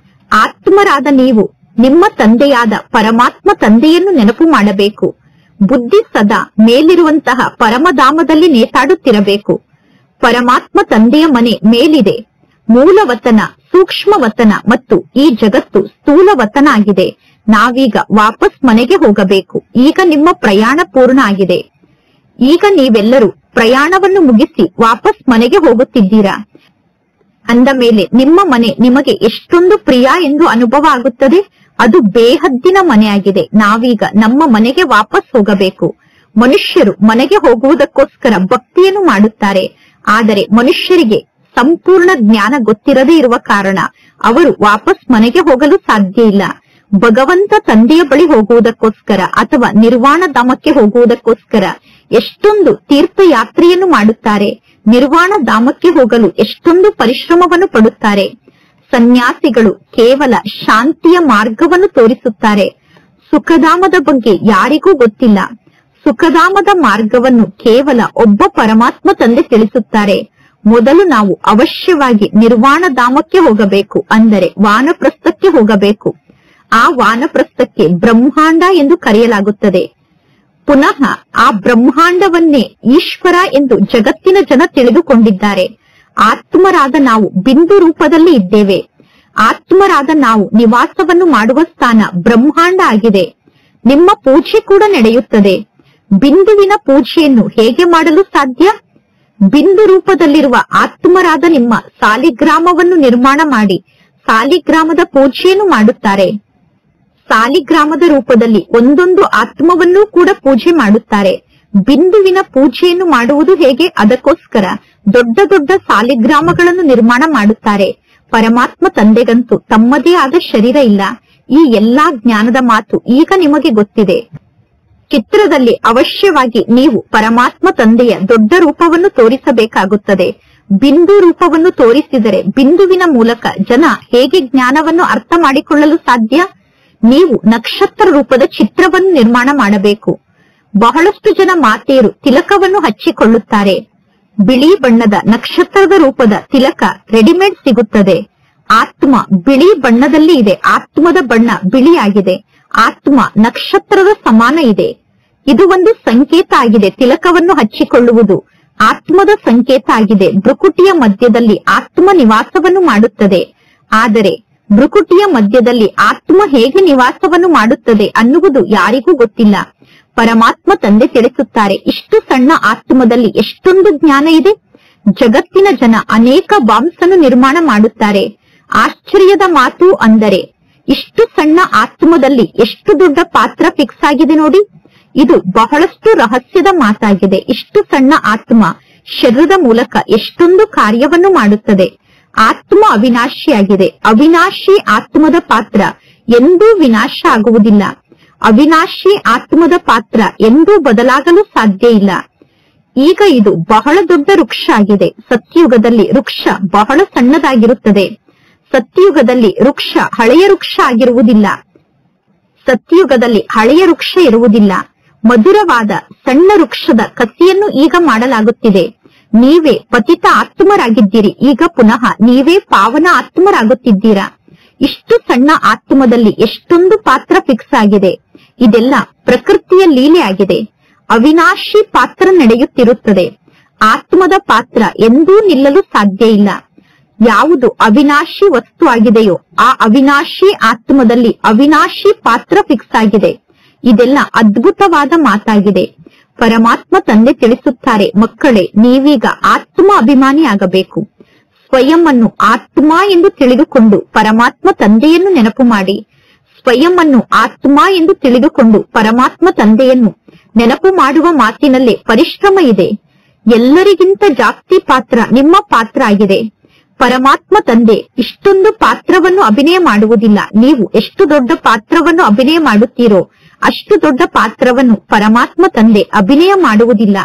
ಆತ್ಮರಾದ ನೀವು ನಿಮ್ಮ ತಂದೆಯಾದ ಪರಮಾತ್ಮ ತಂದೆಯನ್ನು ನೆನಪು ಮಾಡಬೇಕು. ಬುದ್ಧಿ ಸದಾ ಮೇಲಿರುವಂತಹ ಪರಮಧಾಮದಲ್ಲಿ ನೇತಾಡುತ್ತಿರಬೇಕು. ಪರಮಾತ್ಮ ತಂದೆಯ ಮನೆ ಮೇಲಿದೆ. ಮೂಲವತನ, ಸೂಕ್ಷ್ಮವತನ ಮತ್ತು ಈ ಜಗತ್ತು ಸ್ಥೂಲವತನ ಆಗಿದೆ. ನಾವೀಗ ವಾಪಸ್ ಮನೆಗೆ ಹೋಗಬೇಕು. ಈಗ ನಿಮ್ಮ ಪ್ರಯಾಣ ಪೂರ್ಣ ಆಗಿದೆ. ಈಗ ನೀವೆಲ್ಲರೂ ಪ್ರಯಾಣವನ್ನು ಮುಗಿಸಿ ವಾಪಸ್ ಮನೆಗೆ ಹೋಗುತ್ತಿದ್ದೀರಾ. ಅಂದ ಮೇಲೆ ನಿಮ್ಮ ಮನೆ ನಿಮಗೆ ಎಷ್ಟೊಂದು ಪ್ರಿಯ ಎಂದು ಅನುಭವ ಆಗುತ್ತದೆ. ಅದು ಬೇಹದ್ದಿನ ಮನೆಯಾಗಿದೆ. ನಾವೀಗ ನಮ್ಮ ಮನೆಗೆ ವಾಪಸ್ ಹೋಗಬೇಕು. ಮನುಷ್ಯರು ಮನೆಗೆ ಹೋಗುವುದಕ್ಕೋಸ್ಕರ ಭಕ್ತಿಯನ್ನು ಮಾಡುತ್ತಾರೆ. ಆದರೆ ಮನುಷ್ಯರಿಗೆ ಸಂಪೂರ್ಣ ಜ್ಞಾನ ಗೊತ್ತಿರದೇ ಇರುವ ಕಾರಣ ಅವರು ವಾಪಸ್ ಮನೆಗೆ ಹೋಗಲು ಸಾಧ್ಯ ಇಲ್ಲ. ಭಗವಂತ ತಂದೆಯ ಬಳಿ ಹೋಗುವುದಕ್ಕೋಸ್ಕರ ಅಥವಾ ನಿರ್ವಾಣ ಧಾಮಕ್ಕೆ ಹೋಗುವುದಕ್ಕೋಸ್ಕರ ಎಷ್ಟೊಂದು ತೀರ್ಥಯಾತ್ರೆಯನ್ನು ಮಾಡುತ್ತಾರೆ. ನಿರ್ವಾಣ ಧಾಮಕ್ಕೆ ಹೋಗಲು ಎಷ್ಟೊಂದು ಪರಿಶ್ರಮವನ್ನು ಪಡುತ್ತಾರೆ. ಸನ್ಯಾಸಿಗಳು ಕೇವಲ ಶಾಂತಿಯ ಮಾರ್ಗವನ್ನು ತೋರಿಸುತ್ತಾರೆ. ಸುಖಧಾಮದ ಬಗ್ಗೆ ಯಾರಿಗೂ ಗೊತ್ತಿಲ್ಲ. ಸುಖಧಾಮದ ಮಾರ್ಗವನ್ನು ಕೇವಲ ಒಬ್ಬ ಪರಮಾತ್ಮ ತಂದೆ ತಿಳಿಸುತ್ತಾರೆ. ಮೊದಲು ನಾವು ಅವಶ್ಯವಾಗಿ ನಿರ್ವಾಣ ಧಾಮಕ್ಕೆ ಹೋಗಬೇಕು, ಅಂದರೆ ವಾನಪ್ರಸ್ಥಕ್ಕೆ ಹೋಗಬೇಕು. ಆ ವಾನಪ್ರಸ್ಥಕ್ಕೆ ಬ್ರಹ್ಮಾಂಡ ಎಂದು ಕರೆಯಲಾಗುತ್ತದೆ. ಪುನಃ ಆ ಬ್ರಹ್ಮಾಂಡವನ್ನೇ ಈಶ್ವರ ಎಂದು ಜಗತ್ತಿನ ಜನ ತಿಳಿದುಕೊಂಡಿದ್ದಾರೆ. ಆತ್ಮರಾದ ನಾವು ಬಿಂದು ರೂಪದಲ್ಲಿ ಇದ್ದೇವೆ. ಆತ್ಮರಾದ ನಾವು ನಿವಾಸವನ್ನು ಮಾಡುವ ಸ್ಥಾನ ಬ್ರಹ್ಮಾಂಡ ಆಗಿದೆ. ನಿಮ್ಮ ಪೂಜೆ ಕೂಡ ನಡೆಯುತ್ತದೆ. ಬಿಂದುವಿನ ಪೂಜೆಯನ್ನು ಹೇಗೆ ಮಾಡಲು ಸಾಧ್ಯ? ಬಿಂದು ರೂಪದಲ್ಲಿರುವ ಆತ್ಮರಾದ ನಿಮ್ಮ ಸಾಲಿಗ್ರಾಮವನ್ನು ನಿರ್ಮಾಣ ಮಾಡಿ ಸಾಲಿಗ್ರಾಮದ ಪೂಜೆಯನ್ನು ಮಾಡುತ್ತಾರೆ. ಸಾಲಿಗ್ರಾಮದ ರೂಪದಲ್ಲಿ ಒಂದೊಂದು ಆತ್ಮವನ್ನೂ ಕೂಡ ಪೂಜೆ ಮಾಡುತ್ತಾರೆ. ಬಿಂದುವಿನ ಪೂಜೆಯನ್ನು ಮಾಡುವುದು ಹೇಗೆ? ಅದಕ್ಕೋಸ್ಕರ ದೊಡ್ಡ ದೊಡ್ಡ ಸಾಲಿಗ್ರಾಮಗಳನ್ನು ನಿರ್ಮಾಣ ಮಾಡುತ್ತಾರೆ. ಪರಮಾತ್ಮ ತಂದೆಗಂತೂ ತಮ್ಮದೇ ಆದ ಶರೀರ ಇಲ್ಲ. ಈ ಎಲ್ಲಾ ಜ್ಞಾನದ ಮಾತು ಈಗ ನಿಮಗೆ ಗೊತ್ತಿದೆ. ಚಿತ್ರದಲ್ಲಿ ಅವಶ್ಯವಾಗಿ ನೀವು ಪರಮಾತ್ಮ ತಂದೆಯ ದೊಡ್ಡ ರೂಪವನ್ನು ತೋರಿಸಬೇಕಾಗುತ್ತದೆ. ಬಿಂದು ರೂಪವನ್ನು ತೋರಿಸಿದರೆ ಬಿಂದುವಿನ ಮೂಲಕ ಜನ ಹೇಗೆ ಜ್ಞಾನವನ್ನು ಅರ್ಥ ಮಾಡಿಕೊಳ್ಳಲು ಸಾಧ್ಯ? ನೀವು ನಕ್ಷತ್ರ ರೂಪದ ಚಿತ್ರವನ್ನು ನಿರ್ಮಾಣ ಮಾಡಬೇಕು. ಬಹಳಷ್ಟು ಜನ ಮಾತೆಯರು ತಿಲಕವನ್ನು ಹಚ್ಚಿಕೊಳ್ಳುತ್ತಾರೆ. ಬಿಳಿ ಬಣ್ಣದ ನಕ್ಷತ್ರದ ರೂಪದ ತಿಲಕ ರೆಡಿಮೇಡ್ ಸಿಗುತ್ತದೆ. ಆತ್ಮ ಬಿಳಿ ಬಣ್ಣದಲ್ಲಿ ಇದೆ. ಆತ್ಮದ ಬಣ್ಣ ಬಿಳಿಯಾಗಿದೆ. ಆತ್ಮ ನಕ್ಷತ್ರದ ಸಮಾನ ಇದೆ. ಇದು ಒಂದು ಸಂಕೇತ ಆಗಿದೆ. ತಿಲಕವನ್ನು ಹಚ್ಚಿಕೊಳ್ಳುವುದು ಆತ್ಮದ ಸಂಕೇತ ಆಗಿದೆ. ಭ್ರುಕುಟಿಯ ಮಧ್ಯದಲ್ಲಿ ಆತ್ಮ ನಿವಾಸವನ್ನು ಮಾಡುತ್ತದೆ. ಆದರೆ ಭ್ರುಕುಟಿಯ ಮಧ್ಯದಲ್ಲಿ ಆತ್ಮ ಹೇಗೆ ನಿವಾಸವನ್ನು ಮಾಡುತ್ತದೆ ಅನ್ನುವುದು ಯಾರಿಗೂ ಗೊತ್ತಿಲ್ಲ. ಪರಮಾತ್ಮ ತಂದೆ ತಿಳಿಸುತ್ತಾರೆ, ಇಷ್ಟು ಸಣ್ಣ ಆತ್ಮದಲ್ಲಿ ಎಷ್ಟೊಂದು ಜ್ಞಾನ ಇದೆ. ಜಗತ್ತಿನ ಜನ ಅನೇಕ ಬಾಂಬ್ಸ್ ಅನ್ನು ನಿರ್ಮಾಣ ಮಾಡುತ್ತಾರೆ. ಆಶ್ಚರ್ಯದ ಮಾತು ಅಂದರೆ ಇಷ್ಟು ಸಣ್ಣ ಆತ್ಮದಲ್ಲಿ ಎಷ್ಟು ದೊಡ್ಡ ಪಾತ್ರ ಫಿಕ್ಸ್ ಆಗಿದೆ ನೋಡಿ. ಇದು ಬಹಳಷ್ಟು ರಹಸ್ಯದ ಮಾತಾಗಿದೆ. ಇಷ್ಟು ಸಣ್ಣ ಆತ್ಮ ಶರೀರದ ಮೂಲಕ ಎಷ್ಟೊಂದು ಕಾರ್ಯವನ್ನು ಮಾಡುತ್ತದೆ. ಆತ್ಮ ಅವಿನಾಶಿಯಾಗಿದೆ. ಅವಿನಾಶಿ ಆತ್ಮದ ಪಾತ್ರ ಎಂದೂ ವಿನಾಶ ಆಗುವುದಿಲ್ಲ. ಅವಿನಾಶಿ ಆತ್ಮದ ಪಾತ್ರ ಎಂದೂ ಬದಲಾಗಲು ಸಾಧ್ಯ ಇಲ್ಲ. ಈಗ ಇದು ಬಹಳ ದೊಡ್ಡ ವೃಕ್ಷ ಆಗಿದೆ. ಸತ್ಯಯುಗದಲ್ಲಿ ವೃಕ್ಷ ಬಹಳ ಸಣ್ಣದಾಗಿರುತ್ತದೆ. ಸತ್ಯಯುಗದಲ್ಲಿ ವೃಕ್ಷ ಹಳೆಯ ವೃಕ್ಷ ಆಗಿರುವುದಿಲ್ಲ. ಸತ್ಯಯುಗದಲ್ಲಿ ಹಳೆಯ ವೃಕ್ಷ ಇರುವುದಿಲ್ಲ. ಮಧುರವಾದ ಸಣ್ಣ ವೃಕ್ಷದ ಕಸಿಯನ್ನು ಈಗ ಮಾಡಲಾಗುತ್ತಿದೆ. ನೀವೇ ಪತಿತ ಆತ್ಮರಾಗಿದ್ದೀರಿ. ಈಗ ಪುನಃ ನೀವೇ ಪಾವನ ಆತ್ಮರಾಗುತ್ತಿದ್ದೀರಾ. ಇಷ್ಟು ಸಣ್ಣ ಆತ್ಮದಲ್ಲಿ ಎಷ್ಟೊಂದು ಪಾತ್ರ ಫಿಕ್ಸ್ ಆಗಿದೆ. ಇದೆಲ್ಲ ಪ್ರಕೃತಿಯ ಲೀಲೆ ಆಗಿದೆ. ಅವಿನಾಶಿ ಪಾತ್ರ ನಡೆಯುತ್ತಿರುತ್ತದೆ. ಆತ್ಮದ ಪಾತ್ರ ಎಂದೂ ನಿಲ್ಲಲು ಸಾಧ್ಯ ಇಲ್ಲ. ಯಾವುದು ಅವಿನಾಶಿ ವಸ್ತು ಆಗಿದೆಯೋ ಆ ಅವಿನಾಶಿ ಆತ್ಮದಲ್ಲಿ ಅವಿನಾಶಿ ಪಾತ್ರ ಫಿಕ್ಸ್ ಆಗಿದೆ. ಇದೆಲ್ಲ ಅದ್ಭುತವಾದ ಮಾತಾಗಿದೆ. ಪರಮಾತ್ಮ ತಂದೆ ತಿಳಿಸುತ್ತಾರೆ, ಮಕ್ಕಳೇ, ನೀವೀಗ ಆತ್ಮ ಅಭಿಮಾನಿ ಆಗಬೇಕು. ಸ್ವಯಂ ಅನ್ನು ಆತ್ಮ ಎಂದು ತಿಳಿದುಕೊಂಡು ಪರಮಾತ್ಮ ತಂದೆಯನ್ನು ನೆನಪು ಮಾಡಿ. ಸ್ವಯಂ ಅನ್ನು ಆತ್ಮ ಎಂದು ತಿಳಿದುಕೊಂಡು ಪರಮಾತ್ಮ ತಂದೆಯನ್ನು ನೆನಪು ಮಾಡುವ ಮಾತಿನಲ್ಲೇ ಪರಿಶ್ರಮ ಇದೆ. ಎಲ್ಲರಿಗಿಂತ ಜಾಸ್ತಿ ಪಾತ್ರ ನಿಮ್ಮ ಪಾತ್ರ ಆಗಿದೆ. ಪರಮಾತ್ಮ ತಂದೆ ಇಷ್ಟೊಂದು ಪಾತ್ರವನ್ನು ಅಭಿನಯ ಮಾಡುವುದಿಲ್ಲ. ನೀವು ಎಷ್ಟು ದೊಡ್ಡ ಪಾತ್ರವನ್ನು ಅಭಿನಯ ಮಾಡುತ್ತೀರೋ ಅಷ್ಟು ದೊಡ್ಡ ಪಾತ್ರವನ್ನು ಪರಮಾತ್ಮ ತಂದೆ ಅಭಿನಯ ಮಾಡುವುದಿಲ್ಲ.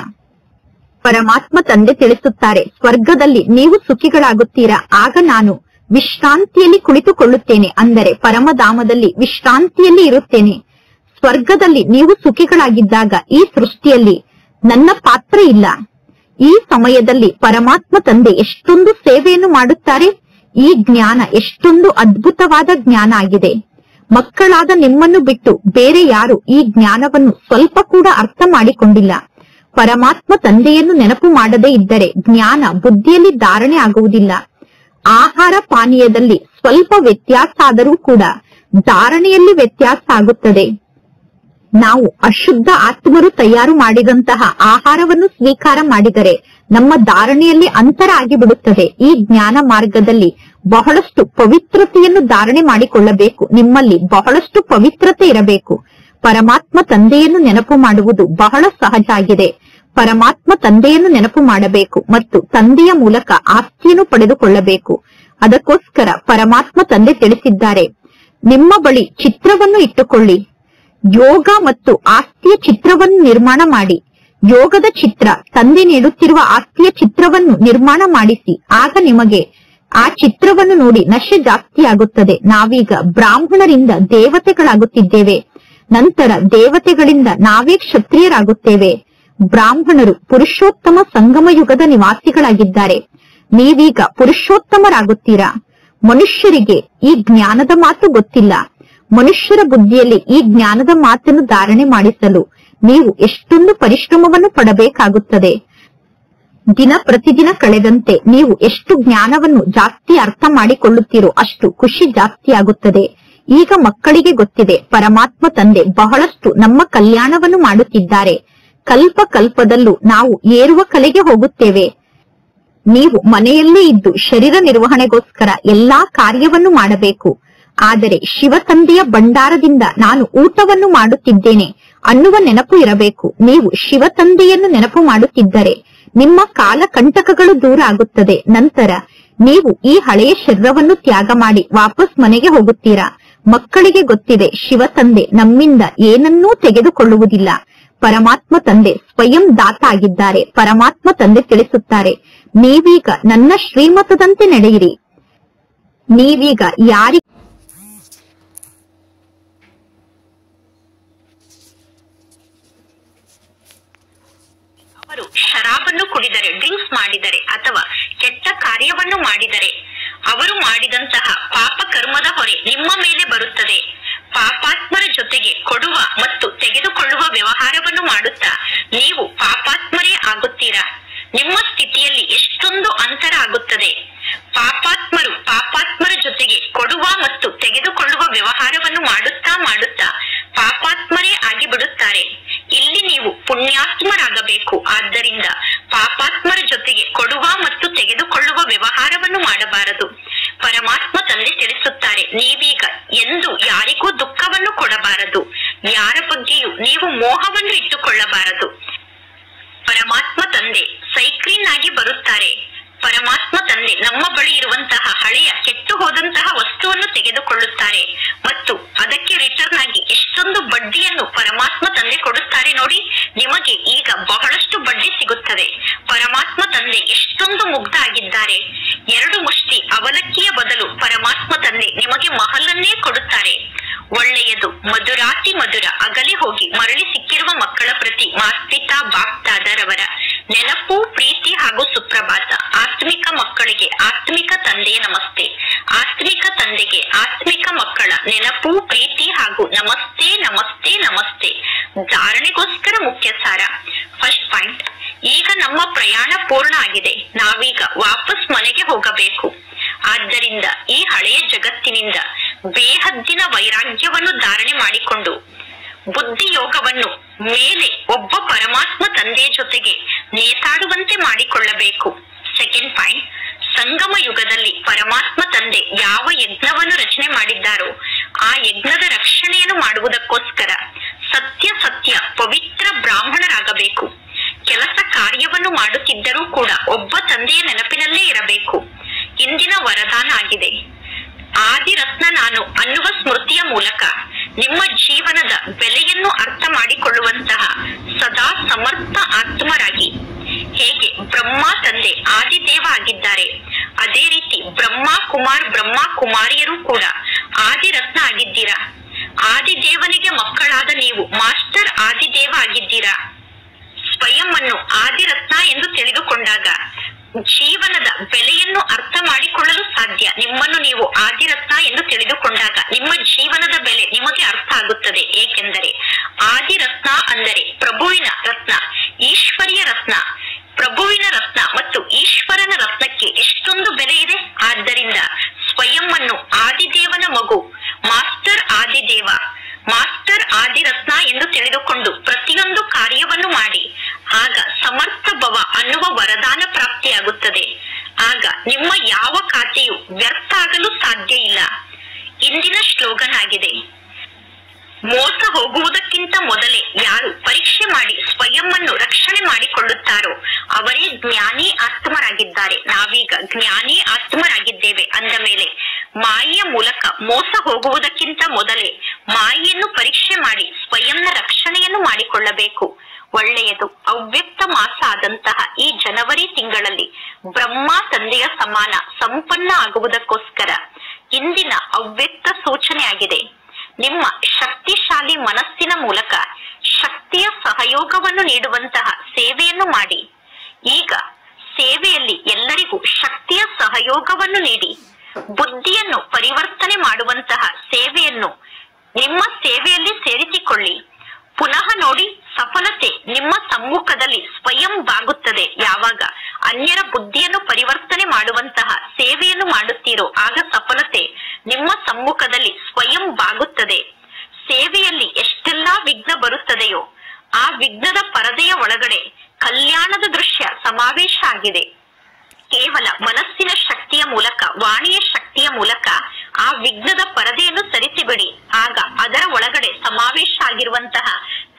ಪರಮಾತ್ಮ ತಂದೆ ತಿಳಿಸುತ್ತಾರೆ, ಸ್ವರ್ಗದಲ್ಲಿ ನೀವು ಸುಖಿಗಳಾಗುತ್ತೀರಾ. ಆಗ ನಾನು ವಿಶ್ರಾಂತಿಯಲ್ಲಿ ಕುಳಿತುಕೊಳ್ಳುತ್ತೇನೆ, ಅಂದರೆ ಪರಮಧಾಮದಲ್ಲಿ ವಿಶ್ರಾಂತಿಯಲ್ಲಿ ಇರುತ್ತೇನೆ. ಸ್ವರ್ಗದಲ್ಲಿ ನೀವು ಸುಖಿಗಳಾಗಿದ್ದಾಗ ಈ ಸೃಷ್ಟಿಯಲ್ಲಿ ನನ್ನ ಪಾತ್ರ ಇಲ್ಲ. ಈ ಸಮಯದಲ್ಲಿ ಪರಮಾತ್ಮ ತಂದೆ ಎಷ್ಟೊಂದು ಸೇವೆಯನ್ನು ಮಾಡುತ್ತಾರೆ. ಈ ಜ್ಞಾನ ಎಷ್ಟೊಂದು ಅದ್ಭುತವಾದ ಜ್ಞಾನ ಆಗಿದೆ. ಮಕ್ಕಳಾದ ನಿಮ್ಮನ್ನು ಬಿಟ್ಟು ಬೇರೆ ಯಾರು ಈ ಜ್ಞಾನವನ್ನು ಸ್ವಲ್ಪ ಕೂಡ ಅರ್ಥ ಮಾಡಿಕೊಂಡಿಲ್ಲ. ಪರಮಾತ್ಮ ತಂದೆಯನ್ನು ನೆನಪು ಮಾಡದೇ ಇದ್ದರೆ ಜ್ಞಾನ ಬುದ್ಧಿಯಲ್ಲಿ ಧಾರಣೆ ಆಗುವುದಿಲ್ಲ. ಆಹಾರ ಪಾನೀಯದಲ್ಲಿ ಸ್ವಲ್ಪ ವ್ಯತ್ಯಾಸ ಆದರೂ ಕೂಡ ಧಾರಣೆಯಲ್ಲಿ ವ್ಯತ್ಯಾಸ ಆಗುತ್ತದೆ. ನಾವು ಅಶುದ್ಧ ಆತ್ಮರು ತಯಾರು ಮಾಡಿದಂತಹ ಆಹಾರವನ್ನು ಸ್ವೀಕಾರ ಮಾಡಿದರೆ ನಮ್ಮ ಧಾರಣೆಯಲ್ಲಿ ಅಂತರ ಆಗಿಬಿಡುತ್ತದೆ. ಈ ಜ್ಞಾನ ಮಾರ್ಗದಲ್ಲಿ ಬಹಳಷ್ಟು ಪವಿತ್ರತೆಯನ್ನು ಧಾರಣೆ ಮಾಡಿಕೊಳ್ಳಬೇಕು. ನಿಮ್ಮಲ್ಲಿ ಬಹಳಷ್ಟು ಪವಿತ್ರತೆ ಇರಬೇಕು. ಪರಮಾತ್ಮ ತಂದೆಯನ್ನು ನೆನಪು ಮಾಡುವುದು ಬಹಳ ಸಹಜ ಆಗಿದೆ. ಪರಮಾತ್ಮ ತಂದೆಯನ್ನು ನೆನಪು ಮಾಡಬೇಕು ಮತ್ತು ತಂದೆಯ ಮೂಲಕ ಆಸ್ತಿಯನ್ನು ಪಡೆದುಕೊಳ್ಳಬೇಕು. ಅದಕ್ಕೋಸ್ಕರ ಪರಮಾತ್ಮ ತಂದೆ ತಿಳಿಸಿದ್ದಾರೆ, ನಿಮ್ಮ ಬಳಿ ಚಿತ್ರವನ್ನು ಇಟ್ಟುಕೊಳ್ಳಿ. ಯೋಗ ಮತ್ತು ಆಸ್ತಿಯ ಚಿತ್ರವನ್ನು ನಿರ್ಮಾಣ ಮಾಡಿ. ಯೋಗದ ಚಿತ್ರ, ತಂದೆ ನೀಡುತ್ತಿರುವ ಆಸ್ತಿಯ ಚಿತ್ರವನ್ನು ನಿರ್ಮಾಣ ಮಾಡಿಸಿ. ಆಗ ನಿಮಗೆ ಆ ಚಿತ್ರವನ್ನು ನೋಡಿ ನಶೆ ಜಾಸ್ತಿ ಆಗುತ್ತದೆ. ನಾವೀಗ ಬ್ರಾಹ್ಮಣರಿಂದ ದೇವತೆಗಳಾಗುತ್ತಿದ್ದೇವೆ. ನಂತರ ದೇವತೆಗಳಿಂದ ನಾವೇ ಕ್ಷತ್ರಿಯರಾಗುತ್ತೇವೆ. ಬ್ರಾಹ್ಮಣರು ಪುರುಷೋತ್ತಮ ಸಂಗಮ ಯುಗದ ನಿವಾಸಿಗಳಾಗಿದ್ದಾರೆ. ನೀವೀಗ ಪುರುಷೋತ್ತಮರಾಗುತ್ತೀರಾ. ಮನುಷ್ಯರಿಗೆ ಈ ಜ್ಞಾನದ ಮಾತು ಗೊತ್ತಿಲ್ಲ. ಮನುಷ್ಯರ ಬುದ್ಧಿಯಲ್ಲಿ ಈ ಜ್ಞಾನದ ಮಾತನ್ನು ಧಾರಣೆ ಮಾಡಿಸಲು ನೀವು ಎಷ್ಟೊಂದು ಪರಿಶ್ರಮವನ್ನು ಪಡಬೇಕಾಗುತ್ತದೆ. ದಿನ ಪ್ರತಿದಿನ ಕಳೆದಂತೆ ನೀವು ಎಷ್ಟು ಜ್ಞಾನವನ್ನು ಜಾಸ್ತಿ ಅರ್ಥ ಮಾಡಿಕೊಳ್ಳುತ್ತೀರೋ ಅಷ್ಟು ಖುಷಿ ಜಾಸ್ತಿ ಆಗುತ್ತದೆ. ಈಗ ಮಕ್ಕಳಿಗೆ ಗೊತ್ತಿದೆ, ಪರಮಾತ್ಮ ತಂದೆ ಬಹಳಷ್ಟು ನಮ್ಮ ಕಲ್ಯಾಣವನ್ನು ಮಾಡುತ್ತಿದ್ದಾರೆ. ಕಲ್ಪ ಕಲ್ಪದಲ್ಲೂ ನಾವು ಏರುವ ಕಲೆಗೆ ಹೋಗುತ್ತೇವೆ. ನೀವು ಮನೆಯಲ್ಲೇ ಇದ್ದು ಶರೀರ ನಿರ್ವಹಣೆಗೋಸ್ಕರ ಎಲ್ಲಾ ಕಾರ್ಯವನ್ನು ಮಾಡಬೇಕು. ಆದರೆ ಶಿವ ತಂದೆಯ ಭಂಡಾರದಿಂದ ನಾನು ಊಟವನ್ನು ಮಾಡುತ್ತಿದ್ದೇನೆ ಅನ್ನುವ ನೆನಪು ಇರಬೇಕು. ನೀವು ಶಿವ ತಂದೆಯನ್ನು ನೆನಪು ಮಾಡುತ್ತಿದ್ದರೆ ನಿಮ್ಮ ಕಾಲಕಂಟಕಗಳು ದೂರ ಆಗುತ್ತದೆ. ನಂತರ ನೀವು ಈ ಹಳೆಯ ಶರೀರವನ್ನು ತ್ಯಾಗ ಮಾಡಿ ವಾಪಸ್ ಮನೆಗೆ ಹೋಗುತ್ತೀರಾ. ಮಕ್ಕಳಿಗೆ ಗೊತ್ತಿದೆ, ಶಿವ ತಂದೆ ನಮ್ಮಿಂದ ಏನನ್ನೂ ತೆಗೆದುಕೊಳ್ಳುವುದಿಲ್ಲ. ಪರಮಾತ್ಮ ತಂದೆ ಸ್ವಯಂ ದಾತ ಆಗಿದ್ದಾರೆ. ಪರಮಾತ್ಮ ತಂದೆ ತಿಳಿಸುತ್ತಾರೆ, ನೀವೀಗ ನನ್ನ ಶ್ರೀಮತದಂತೆ ನಡೆಯಿರಿ. ನೀವೀಗ ಯಾರಿಗೆ ಅವರು ಶರಾಬನ್ನು ಕುಡಿದರೆ, ಡ್ರಿಂಕ್ಸ್ ಮಾಡಿದರೆ ಅಥವಾ ಕೆಟ್ಟ ಕಾರ್ಯವನ್ನು ಮಾಡಿದರೆ ಅವರು ಮಾಡಿದಂತಹ ಪಾಪ ಕರ್ಮದ ಹೊರೆ ನಿಮ್ಮ ಮೇಲೆ ಬರುತ್ತದೆ. ಪಾಪಾತ್ಮರ ಜೊತೆಗೆ ಕೊಡುವ ಮತ್ತು ತೆಗೆದುಕೊಳ್ಳುವ ವ್ಯವಹಾರವನ್ನು ಮಾಡುತ್ತಾ ನೀವು ಪಾಪಾತ್ಮರೇ ಆಗುತ್ತೀರಾ. ನಿಮ್ಮ ಸ್ಥಿತಿಯಲ್ಲಿ ಎಷ್ಟೊಂದು ಅಂತರ ಆಗುತ್ತದೆ. ಪಾಪಾತ್ಮರು ಪಾಪಾತ್ಮರ ಜೊತೆಗೆ ಕೊಡುವ ಮತ್ತು ತೆಗೆದುಕೊಳ್ಳುವ ವ್ಯವಹಾರವನ್ನು ಮಾಡುತ್ತಾ ಮಾಡುತ್ತಾ ಪಾಪಾತ್ಮರೇ ಆಗಿಬಿಡುತ್ತಾರೆ. ಇಲ್ಲಿ ನೀವು ಪುಣ್ಯಾತ್ಮರಾಗಬೇಕು. ಆದ್ದರಿಂದ ಪಾಪಾತ್ಮರ ಜೊತೆಗೆ ಕೊಡುವ ಮತ್ತು ತೆಗೆದುಕೊಳ್ಳುವ ವ್ಯವಹಾರವನ್ನು ಮಾಡಬಾರದು. ಪರಮಾತ್ಮ ತಂದೆ ತಿಳಿಸುತ್ತಾರೆ, ನೀವೀಗ ಎಂದು ಯಾರಿಗೂ ದುಃಖವನ್ನು ಕೊಡಬಾರದು. ಯಾರ ಬಗ್ಗೆಯೂ ನೀವು ಮೋಹವನ್ನು ಇಟ್ಟುಕೊಳ್ಳಬಾರದು. ಪರಮಾತ್ಮ ತಂದೆ ಸೈಕ್ಲಿನ್ ಆಗಿ ಬರುತ್ತಾರೆ. ಪರಮಾತ್ಮ ತಂದೆ ನಮ್ಮ ಬಳಿ ಇರುವಂತಹ ಹಳೆಯ ಕೆಟ್ಟು ಹೋದಂತಹ ವಸ್ತುವನ್ನು ತೆಗೆದುಕೊಳ್ಳುತ್ತಾರೆ ಮತ್ತು ಅದಕ್ಕೆ ರಿಟರ್ನ್ ಆಗಿ ಎಷ್ಟೊಂದು ಬಡ್ಡಿಯನ್ನು ಪರಮಾತ್ಮ ತಂದೆ ಕೊಡುತ್ತಾರೆ ನೋಡಿ. ನಿಮಗೆ ಈಗ ಬಹಳಷ್ಟು ಬಡ್ಡಿ ಸಿಗುತ್ತದೆ. ಪರಮಾತ್ಮ ತಂದೆ ಎಷ್ಟೊಂದು ಮುಗ್ಧ ಆಗಿದ್ದಾರೆ. 2 ಮುಷ್ಟಿ ಅವಲಕ್ಕಿಯ ಬದಲು ಪರಮಾತ್ಮ ತಂದೆ ನಿಮಗೆ ಮಹಲನ್ನೇ ಕೊಡುತ್ತಾರೆ. ಒಳ್ಳೆಯದು. ಮಧುರಾತಿ ಮಧುರ ಅಗಲಿ ಹೋಗಿ ಮರಳಿ ಸಿಕ್ಕಿರುವ ಮಕ್ಕಳ ಪ್ರತಿ ಮಾಸ್ಪಿತಾ ಬಾಪ್ದಾದರವರ ನೆನಪು, ಪ್ರೀತಿ ಹಾಗೂ ಸುಪ್ರಭಾತ. ಆತ್ಮಿಕ ಮಕ್ಕಳಿಗೆ ಆತ್ಮಿಕ ತಂದೆಯ ನಮಸ್ತೆ. ಆತ್ಮಿಕ ತಂದೆಗೆ ಆತ್ಮಿಕ ಮಕ್ಕಳ ನೆನಪು, ಪ್ರೀತಿ ಹಾಗೂ ನಮಸ್ತೆ ನಮಸ್ತೆ ನಮಸ್ತೆ. ಧಾರಣೆಗೋಸ್ಕರ ಮುಖ್ಯ ಸಾರ. ಫಸ್ಟ್ ಪಾಯಿಂಟ್, ಈಗ ನಮ್ಮ ಪ್ರಯಾಣ ಪೂರ್ಣ ಆಗಿದೆ. ನಾವೀಗ ವಾಪಸ್ ಮನೆಗೆ ಹೋಗಬೇಕು. ಆದ್ದರಿಂದ ಈ ಹಳೆಯ ಜಗತ್ತಿನಿಂದ ಬೇಹದ್ದಿನ ವೈರಾಗ್ಯವನ್ನು ಧಾರಣೆ ಮಾಡಿಕೊಂಡು ಬುದ್ಧಿ ಯೋಗವನ್ನು ಮೇಲೆ ಒಬ್ಬ ಪರಮಾತ್ಮ ತಂದೆಯ ಜೊತೆಗೆ ನೇತಾಡುವಂತೆ ಮಾಡಿಕೊಳ್ಳಬೇಕು. ಸೆಕೆಂಡ್ ಪಾಯಿಂಟ್, ಸಂಗಮ ಯುಗದಲ್ಲಿ ಪರಮಾತ್ಮ ತಂದೆ ಯಾವ ಯಜ್ಞವನ್ನು ರಚನೆ ಮಾಡಿದ್ದಾರೋ ಆ ಯಜ್ಞದ ರಕ್ಷಣೆಯನ್ನು ಮಾಡುವುದಕ್ಕೋಸ್ಕರ ಸತ್ಯ ಸತ್ಯ ಪವಿತ್ರ ಬ್ರಾಹ್ಮಣರಾಗಬೇಕು. ಕೆಲಸ ಕಾರ್ಯವನ್ನು ಮಾಡುತ್ತಿದ್ದರೂ ಕೂಡ ಒಬ್ಬ ತಂದೆಯ ನೆನಪಿನಲ್ಲೇ ಇರಬೇಕು. ಇಂದಿನ ವರದಾನ ಆಗಿದೆ. ಆದಿರತ್ನ ನಾನು ಅನ್ನುವ ಸ್ಮೃತಿಯ ಮೂಲಕ ನಿಮ್ಮ ಜೀವನದ ಬೆಲೆಯನ್ನು ಅರ್ಥ ಮಾಡಿಕೊಳ್ಳುವಂತಹ ಸದಾ ಸಮರ್ಥ ಆತ್ಮರಾಗಿ. ಹೇಗೆ ಬ್ರಹ್ಮ ತಂದೆ ಆದಿದೇವ ಆಗಿದ್ದಾರೆ, ಅದೇ ರೀತಿ ಬ್ರಹ್ಮ ಕುಮಾರ್ ಬ್ರಹ್ಮ ಕುಮಾರಿಯರು ಕೂಡ ಆದಿರತ್ನ ಆಗಿದ್ದೀರಾ. ಆದಿದೇವನಿಗೆ ಮಕ್ಕಳಾದ ನೀವು ಮಾಸ್ಟರ್ ಆದಿದೇವ ಆಗಿದ್ದೀರಾ. ಸ್ವಯಂ ಅನ್ನು ಆದಿರತ್ನ ಎಂದು ತಿಳಿದುಕೊಂಡಾಗ ಜೀವನದ ಬೆಲೆಯನ್ನು ಅರ್ಥ ಮಾಡಿಕೊಳ್ಳಲು ಸಾಧ್ಯ. ನಿಮ್ಮನ್ನು ನೀವು ಆದಿರತ್ನ ಎಂದು ತಿಳಿದುಕೊಂಡಾಗ ನಿಮ್ಮ ಜೀವನದ ಬೆಲೆ ನಿಮಗೆ ಅರ್ಥ ಆಗುತ್ತದೆ. ಏಕೆಂದರೆ ಆದಿರತ್ನ ಅಂದರೆ ಪ್ರಭುವಿನ ರತ್ನ, ಈಶ್ವರಿಯ ರತ್ನ. ಪ್ರಭುವಿನ ರತ್ನ ಮತ್ತು ಈಶ್ವರನ ರತ್ನಕ್ಕೆ ಎಷ್ಟೊಂದು ಬೆಲೆ ಇದೆ. ಆದ್ದರಿಂದ ಸ್ವಯಂ ಅನ್ನು ಆದಿದೇವನ ಮಗು, ಮಾಸ್ಟರ್ ಆದಿದೇವ, ಮಾಸ್ಟರ್ ಆದಿರತ್ನ ಎಂದು ತಿಳಿದುಕೊಂಡು ಪ್ರತಿಯೊಂದು ಕಾರ್ಯವನ್ನು ಮಾಡಿ. ಆಗ ಸಮರ್ಥ ಭವ ಅನ್ನುವ ವರದಾನ ಪ್ರಾಪ್ತಿಯಾಗುತ್ತದೆ. ಆಗ ನಿಮ್ಮ ಯಾವ ಖಾತೆಯು ವ್ಯರ್ಥ ಆಗಲು ಸಾಧ್ಯ ಇಲ್ಲ. ಇಂದಿನ ಸ್ಲೋಗನ್ ಆಗಿದೆ, ಮೋಸ ಹೋಗುವುದಕ್ಕಿಂತ ಮೊದಲೇ ಯಾರು ಪರೀಕ್ಷೆ ಮಾಡಿ ಸ್ವಯಂ ಅನ್ನು ರಕ್ಷಣೆ ಮಾಡಿಕೊಳ್ಳುತ್ತಾರೋ ಅವರೇ ಜ್ಞಾನಿ ಆತ್ಮರಾಗಿದ್ದಾರೆ. ನಾವೀಗ ಜ್ಞಾನಿ ಆತ್ಮರಾಗಿದ್ದೇವೆ ಅಂದ ಮೇಲೆ ಮಾಯೆಯ ಮೂಲಕ ಮೋಸ ಹೋಗುವುದಕ್ಕಿಂತ ಮೊದಲೇ ಮಾಯೆಯನ್ನು ಪರೀಕ್ಷೆ ಮಾಡಿ ಸ್ವಯಂನ ರಕ್ಷಣೆಯನ್ನು ಮಾಡಿಕೊಳ್ಳಬೇಕು. ಒಳ್ಳೆಯದು. ಅವ್ಯಕ್ತ ಮಾಸ ಆದಂತಹ ಈ ಜನವರಿ ತಿಂಗಳಲ್ಲಿ ಬ್ರಹ್ಮ ತಂದೆಯ ಸಮಾನ ಸಂಪನ್ನ ಆಗುವುದಕ್ಕೋಸ್ಕರ ಇಂದಿನ ಅವ್ಯಕ್ತ ಸೂಚನೆ ಆಗಿದೆ. ನಿಮ್ಮ ಶಕ್ತಿಶಾಲಿ ಮನಸ್ಸಿನ ಮೂಲಕ ಶಕ್ತಿಯ ಸಹಯೋಗವನ್ನು ನೀಡುವಂತಹ ಸೇವೆಯನ್ನು ಮಾಡಿ. ಈಗ ಸೇವೆಯಲ್ಲಿ ಎಲ್ಲರಿಗೂ ಶಕ್ತಿಯ ಸಹಯೋಗವನ್ನು ನೀಡಿ ಬುದ್ಧಿಯನ್ನು ಪರಿವರ್ತನೆ ಮಾಡುವಂತಹ ಸೇವೆಯನ್ನು ನಿಮ್ಮ ಸೇವೆಯಲ್ಲಿ ಸೇರಿಸಿಕೊಳ್ಳಿ. ಪುನಃ ನೋಡಿ, ಸಫಲತೆ ನಿಮ್ಮ ಸಮ್ಮುಖದಲ್ಲಿ ಸ್ವಯಂ ಬಾಗುತ್ತದೆ. ಯಾವಾಗ ಅನ್ಯರ ಬುದ್ಧಿಯನ್ನು ಪರಿವರ್ತನೆ ಮಾಡುವಂತಹ ಸೇವೆಯನ್ನು ಮಾಡುತ್ತೀರೋ ಆಗ ಸಫಲತೆ ನಿಮ್ಮ ಸಮ್ಮುಖದಲ್ಲಿ ಸ್ವಯಂ ಬಾಗುತ್ತದೆ. ಸೇವೆಯಲ್ಲಿ ಎಷ್ಟೆಲ್ಲಾ ವಿಘ್ನ ಬರುತ್ತದೆಯೋ ಆ ವಿಘ್ನದ ಪರದೆಯ ಒಳಗಡೆ ಕಲ್ಯಾಣದ ದೃಶ್ಯ ಸಮಾವೇಶ ಆಗಿದೆ. ಕೇವಲ ಮನಸ್ಸಿನ ಶಕ್ತಿಯ ಮೂಲಕ, ವಾಣಿಯ ಶಕ್ತಿಯ ಮೂಲಕ ಆ ವಿಘ್ನದ ಪರದೆಯನ್ನು ಸರಿಸಿಬಿಡಿ. ಆಗ ಅದರ ಒಳಗಡೆ ಸಮಾವೇಶ ಆಗಿರುವಂತಹ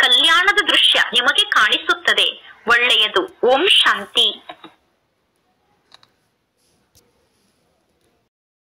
ಕಲ್ಯಾಣದ ದೃಶ್ಯ ನಿಮಗೆ ಕಾಣಿಸುತ್ತದೆ. ಒಳ್ಳೆಯದು. ಓಂ ಶಾಂತಿ.